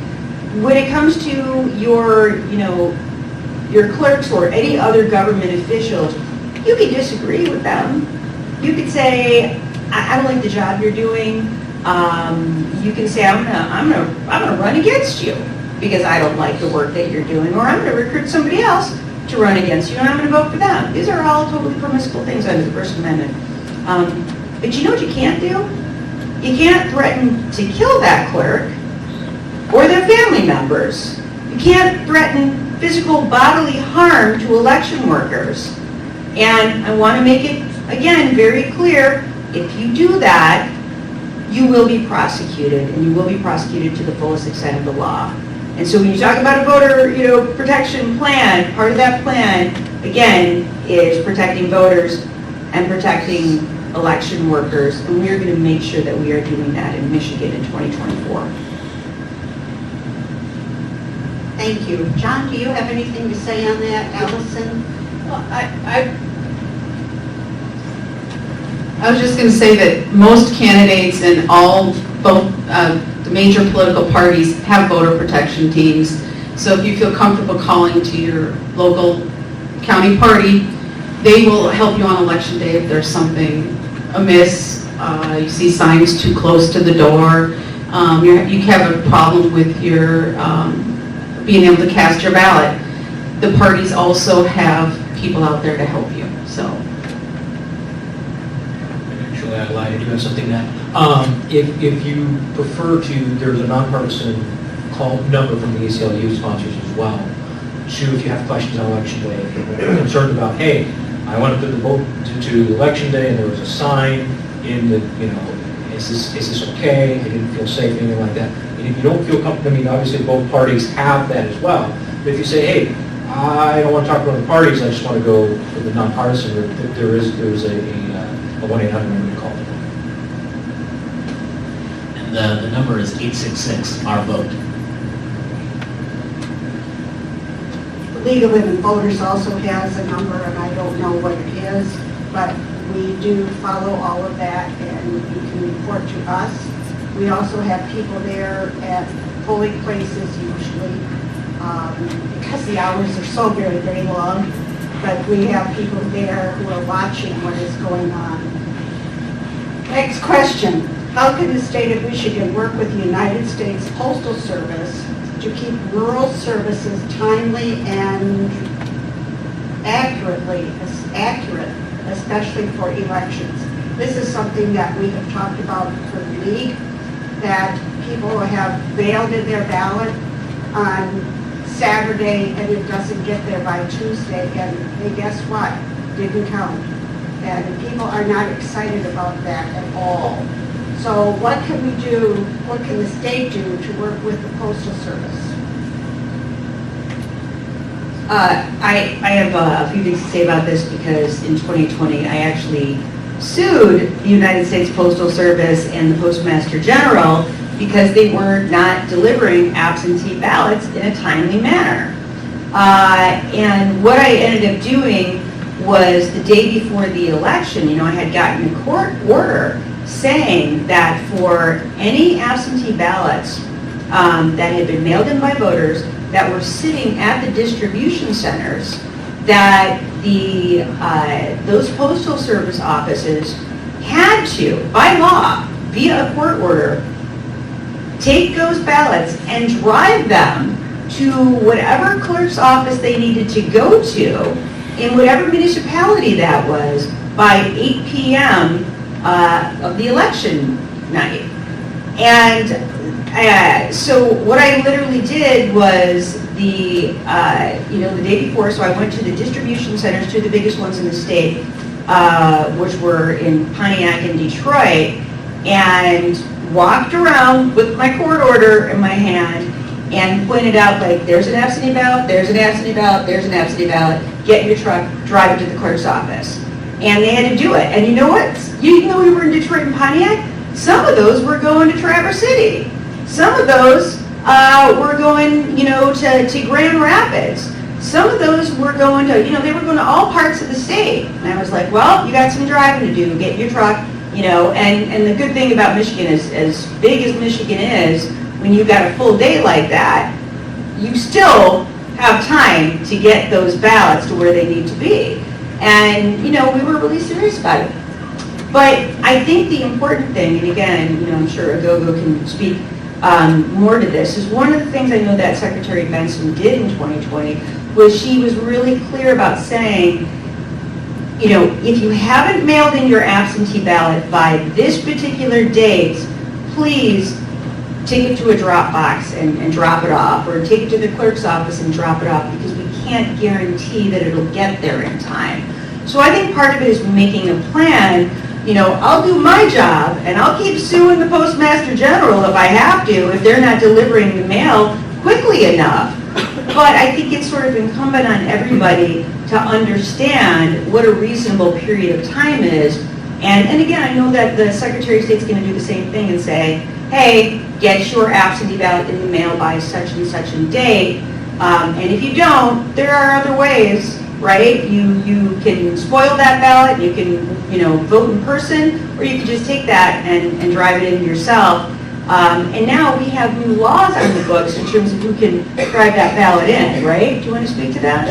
When it comes to your clerks or any other government officials, you can disagree with them. You could say, I don't like the job you're doing. You can say, I'm gonna run against you because I don't like the work that you're doing, or I'm gonna recruit somebody else to run against you and I'm gonna vote for them. These are all totally permissible things under the First Amendment. But you know what you can't do? You can't threaten to kill that clerk or their family members. You can't threaten physical bodily harm to election workers. And I want to make it, again, very clear, if you do that, you will be prosecuted, and you will be prosecuted to the fullest extent of the law. And so when you talk about a voter, protection plan, part of that plan, again, is protecting voters and protecting election workers, and we are going to make sure that we are doing that in Michigan in 2024. Thank you. John, do you have anything to say on that? Allison? Well, I was just going to say that most candidates in both the major political parties have voter protection teams. So if you feel comfortable calling to your local county party, they will help you on election day if there's something amiss. You see signs too close to the door. You have a problem with your being able to cast your ballot. The parties also have people out there to help you. So. Actually, I lied. I do have something that, if you prefer to, there's a nonpartisan call number from the ACLU sponsors as well. If you have questions on election day, if you're concerned about, hey, I went up to the vote to election day and there was a sign in the, is this okay? I didn't feel safe, anything like that. And if you don't feel comfortable, obviously both parties have that as well. But if you say, hey, I don't want to talk about the parties, I just want to go for the nonpartisan route, there is a 1-800 number to call. And the number is 866-OUR-VOTE. The League of Women Voters also has a number, and I don't know what it is, but we do follow all of that, and you can report to us. We also have people there at polling places usually, because the hours are so very, very long, but we have people there who are watching what is going on. Next question. How can the state of Michigan work with the United States Postal Service to keep rural services timely and accurate, especially for elections? This is something that we have talked about for the league, that people have mailed in their ballot on Saturday and it doesn't get there by Tuesday, and hey, guess what? Didn't count. And people are not excited about that at all. So what can we do, what can the state do to work with the Postal Service? I have a few things to say about this because in 2020 I actually sued the United States Postal Service and the Postmaster General because they were not delivering absentee ballots in a timely manner. And what I ended up doing was the day before the election, I had gotten a court order saying that for any absentee ballots that had been mailed in by voters that were sitting at the distribution centers, that those postal service offices had to, by law, via a court order, take those ballots and drive them to whatever clerk's office they needed to go to in whatever municipality that was by 8 p.m. Of the election night. And so what I literally did was the day before, so I went to the distribution centers, two of the biggest ones in the state, which were in Pontiac and Detroit, and walked around with my court order in my hand and pointed out, like, there's an absentee ballot, there's an absentee ballot, there's an absentee ballot, get in your truck, drive it to the clerk's office. And they had to do it. And you know what? Even though we were in Detroit and Pontiac, some of those were going to Traverse City. Some of those were going, to Grand Rapids. Some of those were going to, they were going to all parts of the state. And I was like, well, you got some driving to do, get in your truck, and the good thing about Michigan is, as big as Michigan is, when you've got a full day like that, you still have time to get those ballots to where they need to be. And, we were really serious about it. But I think the important thing, and again, I'm sure Agogo can speak more to this, is one of the things I know that Secretary Benson did in 2020 was she was really clear about saying, if you haven't mailed in your absentee ballot by this particular date, please take it to a drop box and drop it off, or take it to the clerk's office and drop it off, because we can't guarantee that it'll get there in time. So I think part of it is making a plan. I'll do my job, and I'll keep suing the Postmaster General if I have to, if they're not delivering the mail quickly enough. But I think it's sort of incumbent on everybody to understand what a reasonable period of time is. And again, I know that the Secretary of State's going to do the same thing and say, hey, get your absentee ballot in the mail by such and such a date. And if you don't, there are other ways, right? You can spoil that ballot, you can, vote in person, or you can just take that and drive it in yourself. And now we have new laws on the books in terms of who can drive that ballot in, right? Do you want to speak to that?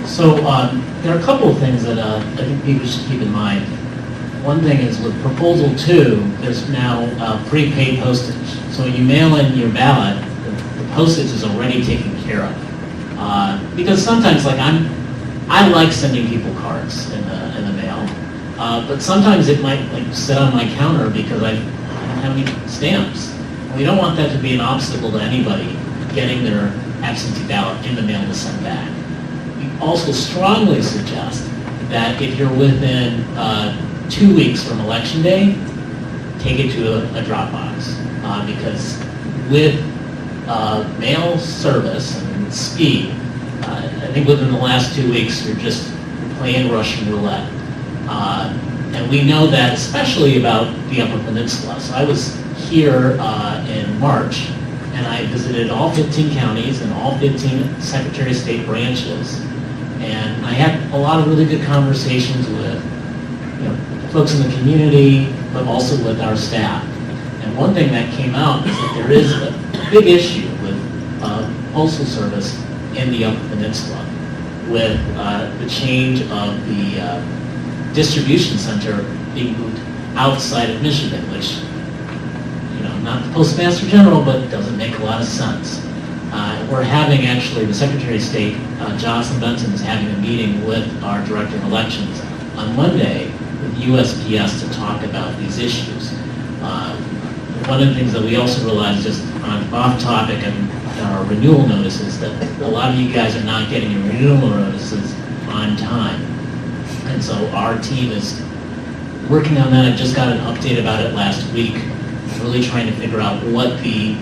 So there are a couple of things that I think people should keep in mind. One thing is with Proposal 2, there's now prepaid postage. So when you mail in your ballot, the postage is already taken care of. Because sometimes, I like sending people cards in the mail, but sometimes it might sit on my counter because I don't have any stamps. We don't want that to be an obstacle to anybody getting their absentee ballot in the mail to send back. We also strongly suggest that if you're within 2 weeks from Election Day, take it to a drop box, because with mail service and speed, I think within the last 2 weeks you're just playing Russian roulette. And we know that especially about the Upper Peninsula. So I was here in March, and I visited all 15 counties and all 15 Secretary of State branches. And I had a lot of really good conversations with folks in the community, but also with our staff. And one thing that came out is that there is a big issue with Postal Service in the Upper Peninsula with the change of the distribution center being moved outside of Michigan, which, not the Postmaster General, but doesn't make a lot of sense. We're having actually, the Secretary of State, Jocelyn Benson, is having a meeting with our Director of Elections on Monday with USPS to talk about these issues. One of the things that we also realized, just on off topic and our renewal notices, that a lot of you guys are not getting your renewal notices on time. And so our team is working on that. I just got an update about it last week, really trying to figure out what the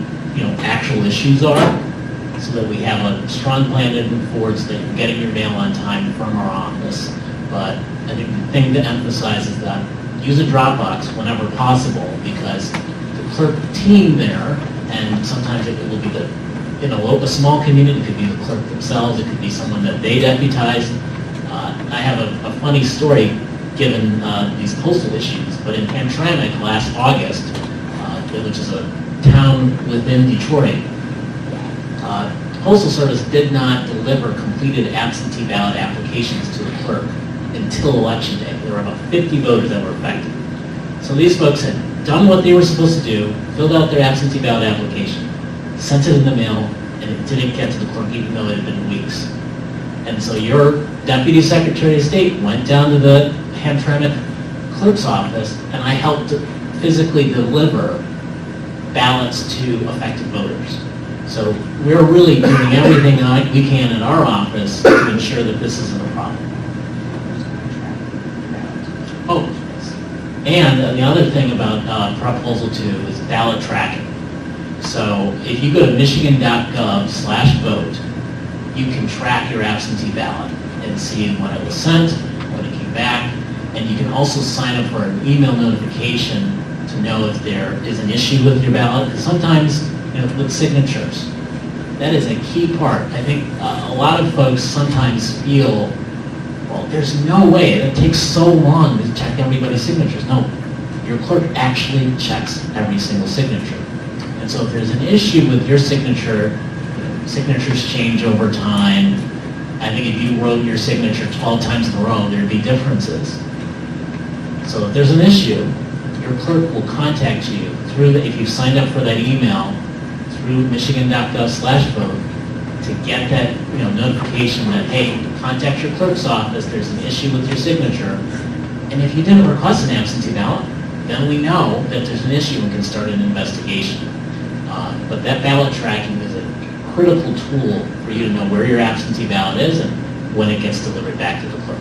actual issues are, so that we have a strong plan to move forward so that you're getting your mail on time from our office. But I think the thing to emphasize is that use a Dropbox whenever possible, because the clerk team there, and sometimes it will be the, in a small community, it could be the clerk themselves, it could be someone that they deputize. I have a funny story given these postal issues, but in Hamtramck last August, which is a town within Detroit, Postal Service did not deliver completed absentee ballot applications to the clerk until Election Day. There were about 50 voters that were affected. So these folks had done what they were supposed to do, filled out their absentee ballot application, sent it in the mail, and it didn't get to the clerk even though it had been weeks. And so your Deputy Secretary of State went down to the Hamtramck clerk's office, and I helped to physically deliver ballots to affected voters. So we're really doing everything we can in our office to ensure that this isn't a problem. Oh, yes. And the other thing about Proposal 2 is ballot tracking. So if you go to michigan.gov/vote, you can track your absentee ballot and see when it was sent, when it came back, and you can also sign up for an email notification to know if there is an issue with your ballot. Because sometimes, with signatures, that is a key part. I think a lot of folks sometimes feel, well, there's no way, it takes so long to check everybody's signatures. No, your clerk actually checks every single signature. And so if there's an issue with your signature, signatures change over time. I think if you wrote your signature 12 times in a row, there'd be differences. So if there's an issue, your clerk will contact you through if you signed up for that email through michigan.gov/vote to get that notification that, hey, contact your clerk's office, there's an issue with your signature. And if you didn't request an absentee ballot, then we know that there's an issue and can start an investigation. But that ballot tracking is a critical tool for you to know where your absentee ballot is and when it gets delivered back to the clerk.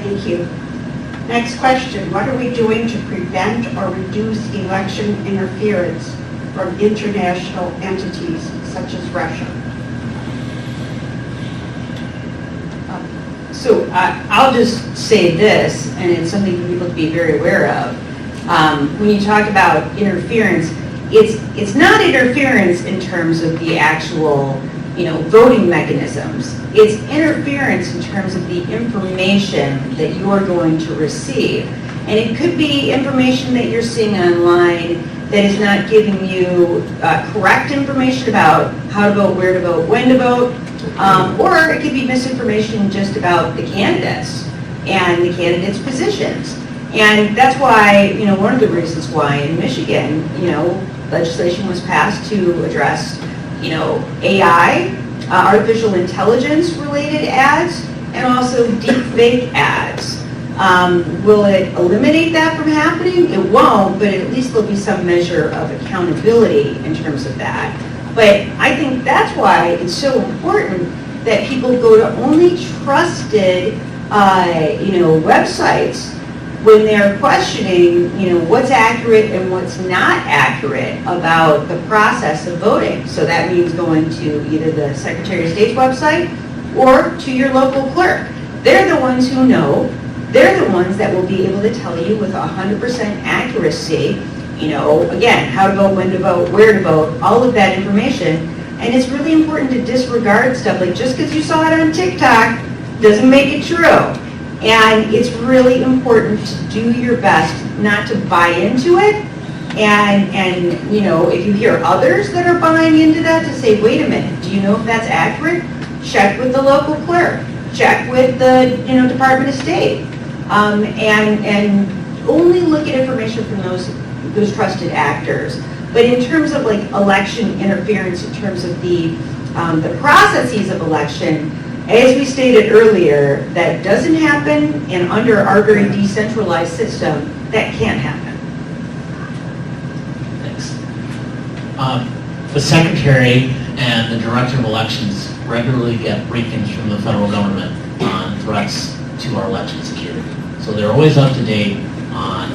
Thank you. Next question, what are we doing to prevent or reduce election interference from international entities such as Russia? So I'll just say this, and it's something for people to be very aware of. When you talk about interference, it's not interference in terms of the actual, voting mechanisms. It's interference in terms of the information that you are going to receive. And it could be information that you're seeing online that is not giving you correct information about how to vote, where to vote, when to vote, or it could be misinformation just about the candidates and the candidates' positions. And that's why, one of the reasons why in Michigan, legislation was passed to address, AI, artificial intelligence related ads, and also deep fake ads. Will it eliminate that from happening? It won't, but at least there'll be some measure of accountability in terms of that. But I think that's why it's so important that people go to only trusted, websites when they're questioning, what's accurate and what's not accurate about the process of voting. So that means going to either the Secretary of State's website or to your local clerk. They're the ones who know. They're the ones that will be able to tell you with 100% accuracy, again, how to vote, when to vote, where to vote, all of that information. And it's really important to disregard stuff like just because you saw it on TikTok doesn't make it true. And it's really important to do your best not to buy into it. And if you hear others that are buying into that, to say, wait a minute, do you know if that's accurate? Check with the local clerk. Check with the Department of State. And only look at information from those trusted actors. But in terms of like election interference, in terms of the processes of election, as we stated earlier, that doesn't happen, and under our very decentralized system, that can't happen. Thanks. The Secretary and the Director of Elections regularly get briefings from the federal government on threats to our election security. So they're always up to date on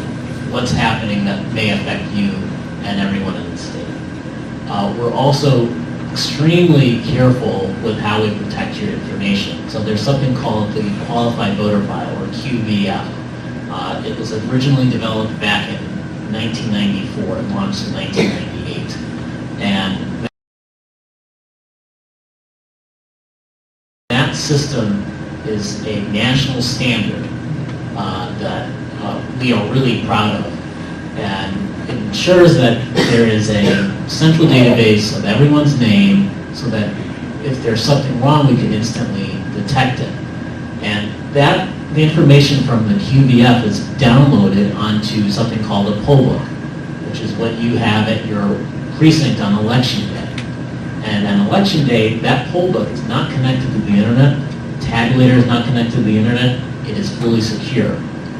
what's happening that may affect you and everyone in the state. We're also extremely careful with how we protect your information. So there's something called the Qualified Voter File, or QVF. It was originally developed back in 1994 and launched in 1998. And that system is a national standard that we are really proud of. And it ensures that there is a central database of everyone's name so that if there's something wrong, we can instantly detect it. And that, the information from the QVF is downloaded onto something called a poll book, which is what you have at your precinct on election day. And on election day, that poll book is not connected to the internet, tabulator is not connected to the internet, it is fully secure.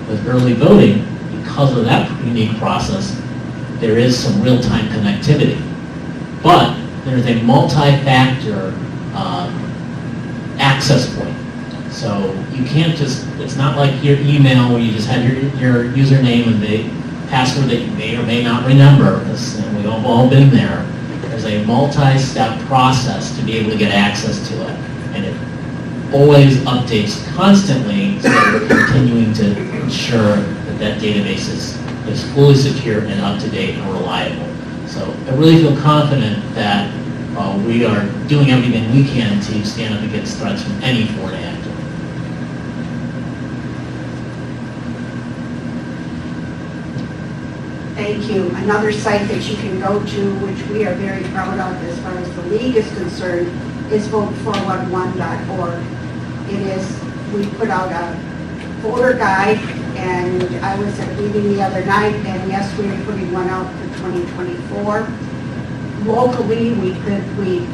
With early voting, because of that unique process, there is some real-time connectivity. But there's a multi-factor access point. So you can't just, it's not like your email where you just have your username and the password that you may or may not remember, because we've all been there. There's a multi-step process to be able to get access to it. And it always updates constantly, so that we're continuing to ensure that that database is fully secure and up-to-date and reliable. So I really feel confident that we are doing everything we can to stand up against threats from any foreign actor. Thank you. Another site that you can go to, which we are very proud of as far as the league is concerned, is vote411.org. It is, we put out a voter guide, and I was at a meeting the other night, and yes, we are putting one out for 2024. Locally, we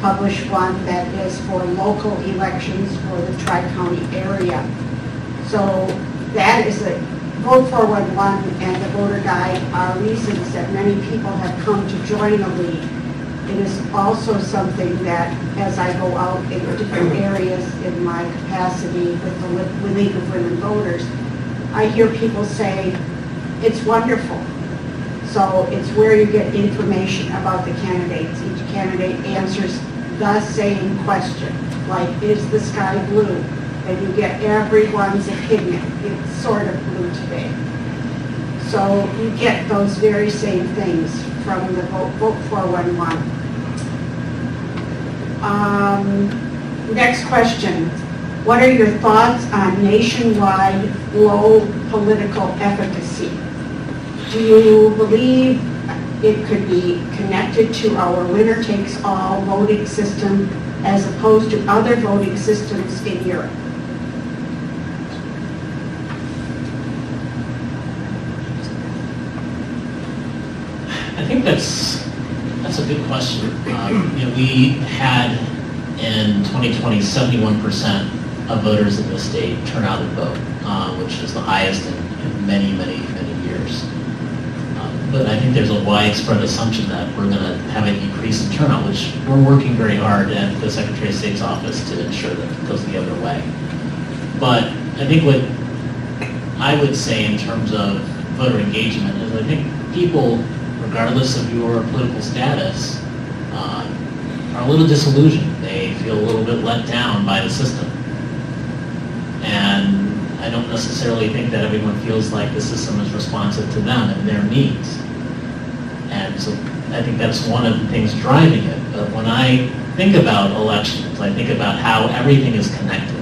publish one that is for local elections for the Tri-County area. So that is a Vote 411 and the voter guide are reasons that many people have come to join the league. It is also something that, as I go out in different areas in my capacity with the League of Women Voters, I hear people say, it's wonderful. So it's where you get information about the candidates. Each candidate answers the same question, like, is the sky blue? And you get everyone's opinion. It's sort of blue today. So you get those very same things from the Vote 411. Next question. What are your thoughts on nationwide low political efficacy? Do you believe it could be connected to our winner-takes-all voting system as opposed to other voting systems in Europe? I think that's a good question. We had in 2020 71% of voters in the state turn out and vote, which is the highest in many, many, many years. But I think there's a widespread assumption that we're going to have a decrease in turnout, which we're working very hard at the Secretary of State's office to ensure that it goes the other way. But I think what I would say in terms of voter engagement is I think people, regardless of your political status, are a little disillusioned. They feel a little bit let down by the system. And I don't necessarily think that everyone feels like the system is responsive to them and their needs. And so I think that's one of the things driving it. But when I think about elections, I think about how everything is connected.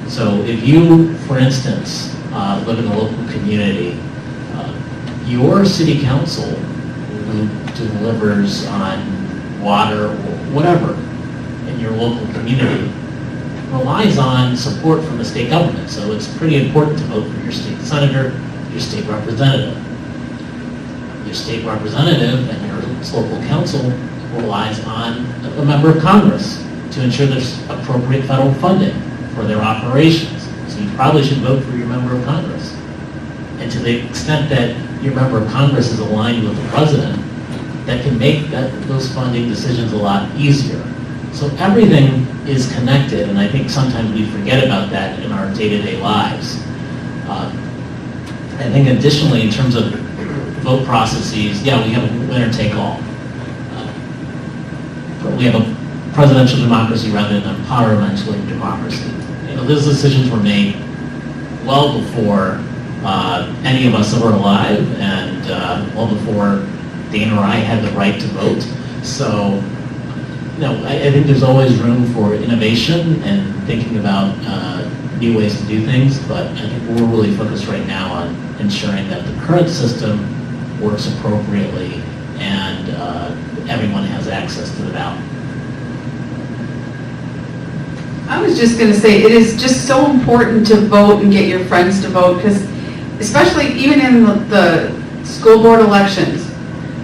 So if you, for instance, live in a local community, your city council who delivers on water or whatever in your local community relies on support from the state government. So it's pretty important to vote for your state senator, your state representative. Your state representative and your local council relies on a member of Congress to ensure there's appropriate federal funding for their operations. So you probably should vote for your member of Congress. And to the extent that your member of Congress is aligned with the president, that can make those funding decisions a lot easier. So everything is connected, and I think sometimes we forget about that in our day-to-day lives. I think additionally, in terms of vote processes, yeah, we have a winner-take-all. we have a presidential democracy rather than a parliamentary democracy. You know, those decisions were made well before any of us were alive, and well before Dana or I had the right to vote. So, you know, I think there's always room for innovation and thinking about new ways to do things, but I think we're really focused right now on ensuring that the current system works appropriately and everyone has access to the ballot. I was just going to say, it is just so important to vote and get your friends to vote, because especially even in the school board elections,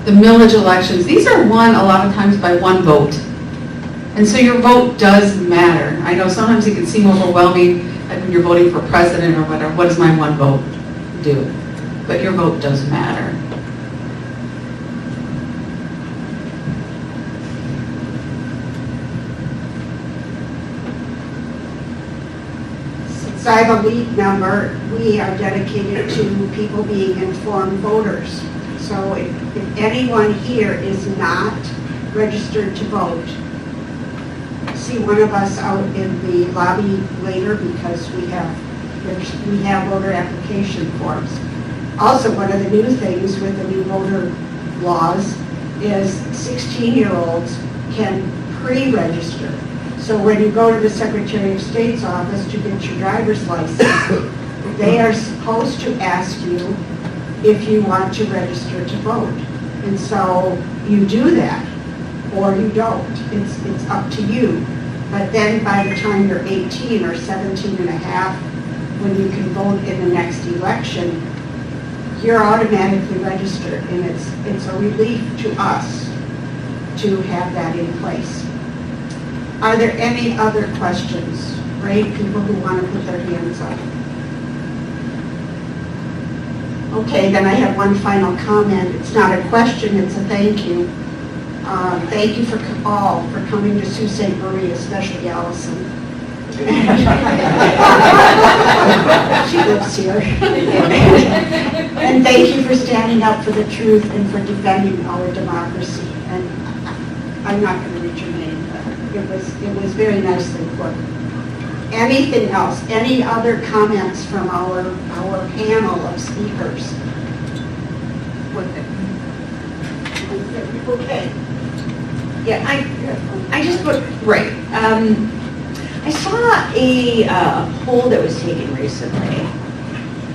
the millage elections, these are won a lot of times by one vote. And so your vote does matter. I know sometimes it can seem overwhelming, like when you're voting for president or whatever, what does my one vote do? But your vote does matter. Since I'm a lead member, we are dedicated to people being informed voters. So if anyone here is not registered to vote, see one of us out in the lobby later, because we have voter application forms. Also, one of the new things with the new voter laws is 16-year-olds can pre-register. So when you go to the Secretary of State's office to get your driver's license, they are supposed to ask you if you want to register to vote. And so you do that, or you don't. It's up to you. But then by the time you're 18 or 17 and a half, when you can vote in the next election, you're automatically registered, and it's a relief to us to have that in place. Are there any other questions? Right? People who want to put their hands up. Okay, then I have one final comment. It's not a question, it's a thank you. Thank you all for coming to Sault Ste. Marie, especially Allison. She lives here. And thank you for standing up for the truth and for defending our democracy. And I'm not going to read your name, but it was very nicely put. Anything else? Any other comments from our panel of speakers? Okay. Yeah, I just put, right. I saw a poll that was taken recently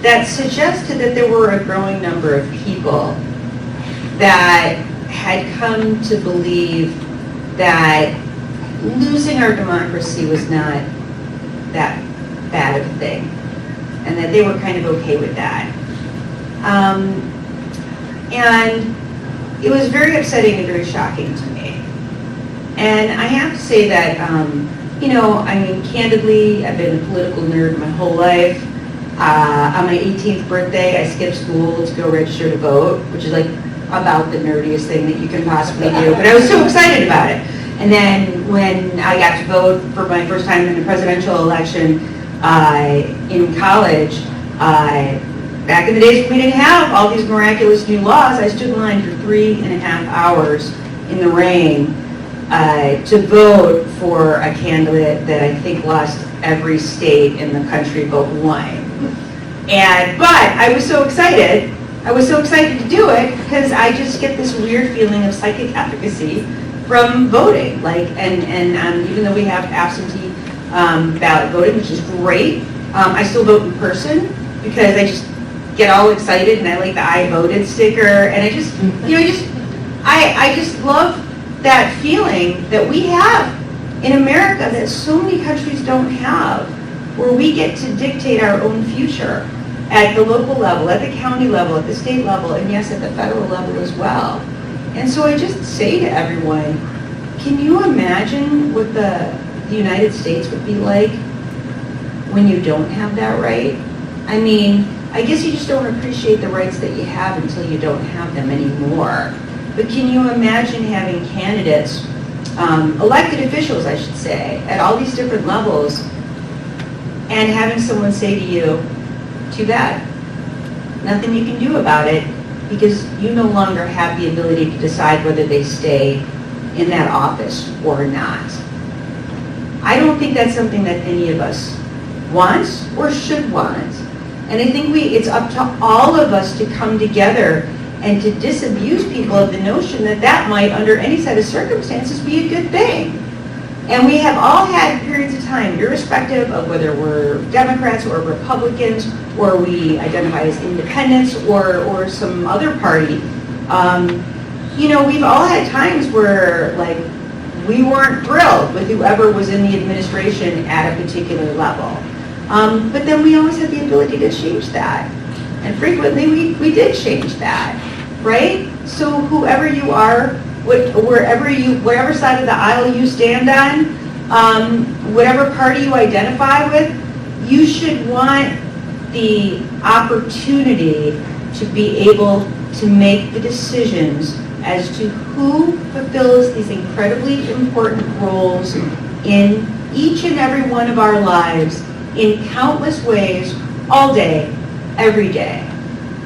that suggested that there were a growing number of people that had come to believe that losing our democracy was not that bad of a thing, and that they were kind of okay with that. And it was very upsetting and very shocking to me. And I have to say that, you know, I mean, candidly, I've been a political nerd my whole life. On my 18th birthday, I skipped school to go register to vote, which is like about the nerdiest thing that you can possibly do. But I was so excited about it. And then when I got to vote for my first time in the presidential election in college, back in the days when we didn't have all these miraculous new laws, I stood in line for 3.5 hours in the rain to vote for a candidate that I think lost every state in the country but one. But I was so excited. I was so excited to do it because I just get this weird feeling of psychic efficacy from voting. Like, and even though we have absentee ballot voting, which is great, I still vote in person because I just get all excited and I like the I voted sticker, and I just, you know, I just love that feeling that we have in America that so many countries don't have, where we get to dictate our own future at the local level, at the county level, at the state level, and yes, at the federal level as well. And so I just say to everyone, can you imagine what the United States would be like when you don't have that right? I mean, I guess you just don't appreciate the rights that you have until you don't have them anymore. But can you imagine having candidates, elected officials, I should say, at all these different levels, and having someone say to you, too bad, nothing you can do about it, because you no longer have the ability to decide whether they stay in that office or not. I don't think that's something that any of us wants or should want. And I think it's up to all of us to come together and to disabuse people of the notion that that might, under any set of circumstances, be a good thing. And we have all had periods of time, irrespective of whether we're Democrats or Republicans, or we identify as independents or some other party. You know, we've all had times where, like, we weren't thrilled with whoever was in the administration at a particular level. But then we always had the ability to change that. And frequently we did change that, right? So whoever you are, whatever side of the aisle you stand on, whatever party you identify with, you should want the opportunity to be able to make the decisions as to who fulfills these incredibly important roles in each and every one of our lives in countless ways, all day, every day.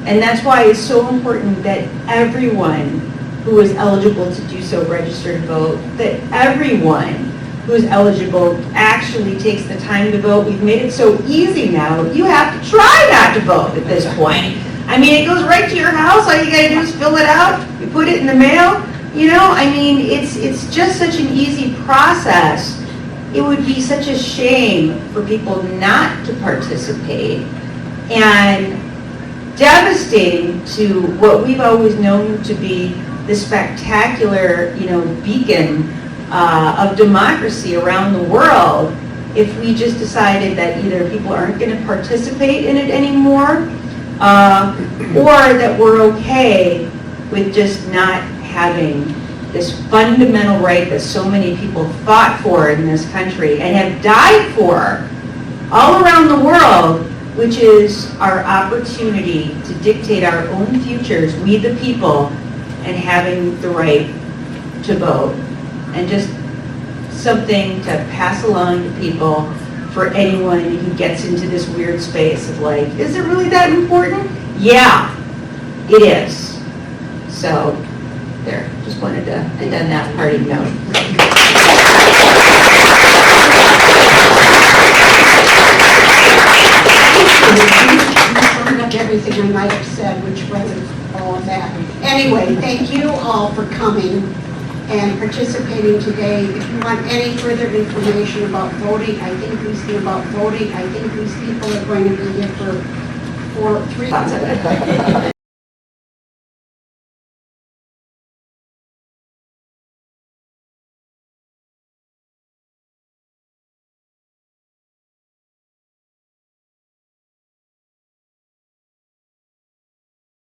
And that's why it's so important that everyone who is eligible to do so register to vote, that everyone who is eligible actually takes the time to vote. We've made it so easy now, you have to try not to vote at this point. I mean, it goes right to your house, all you gotta do is fill it out, you put it in the mail, you know, I mean, it's just such an easy process. It would be such a shame for people not to participate, and devastating to what we've always known to be the spectacular, you know, beacon of democracy around the world, if we just decided that either people aren't going to participate in it anymore, or that we're okay with just not having this fundamental right that so many people fought for in this country and have died for all around the world, which is our opportunity to dictate our own futures, we the people, and having the right to vote. And just something to pass along to people for anyone who gets into this weird space of like, is it really that important? Yeah, it is. So, there, just wanted to end on that parting note. Summed up everything I might have said, which wasn't all of that. Anyway, thank you all for coming and participating today. If you want any further information about voting, I think these people are going to be here for 3 months.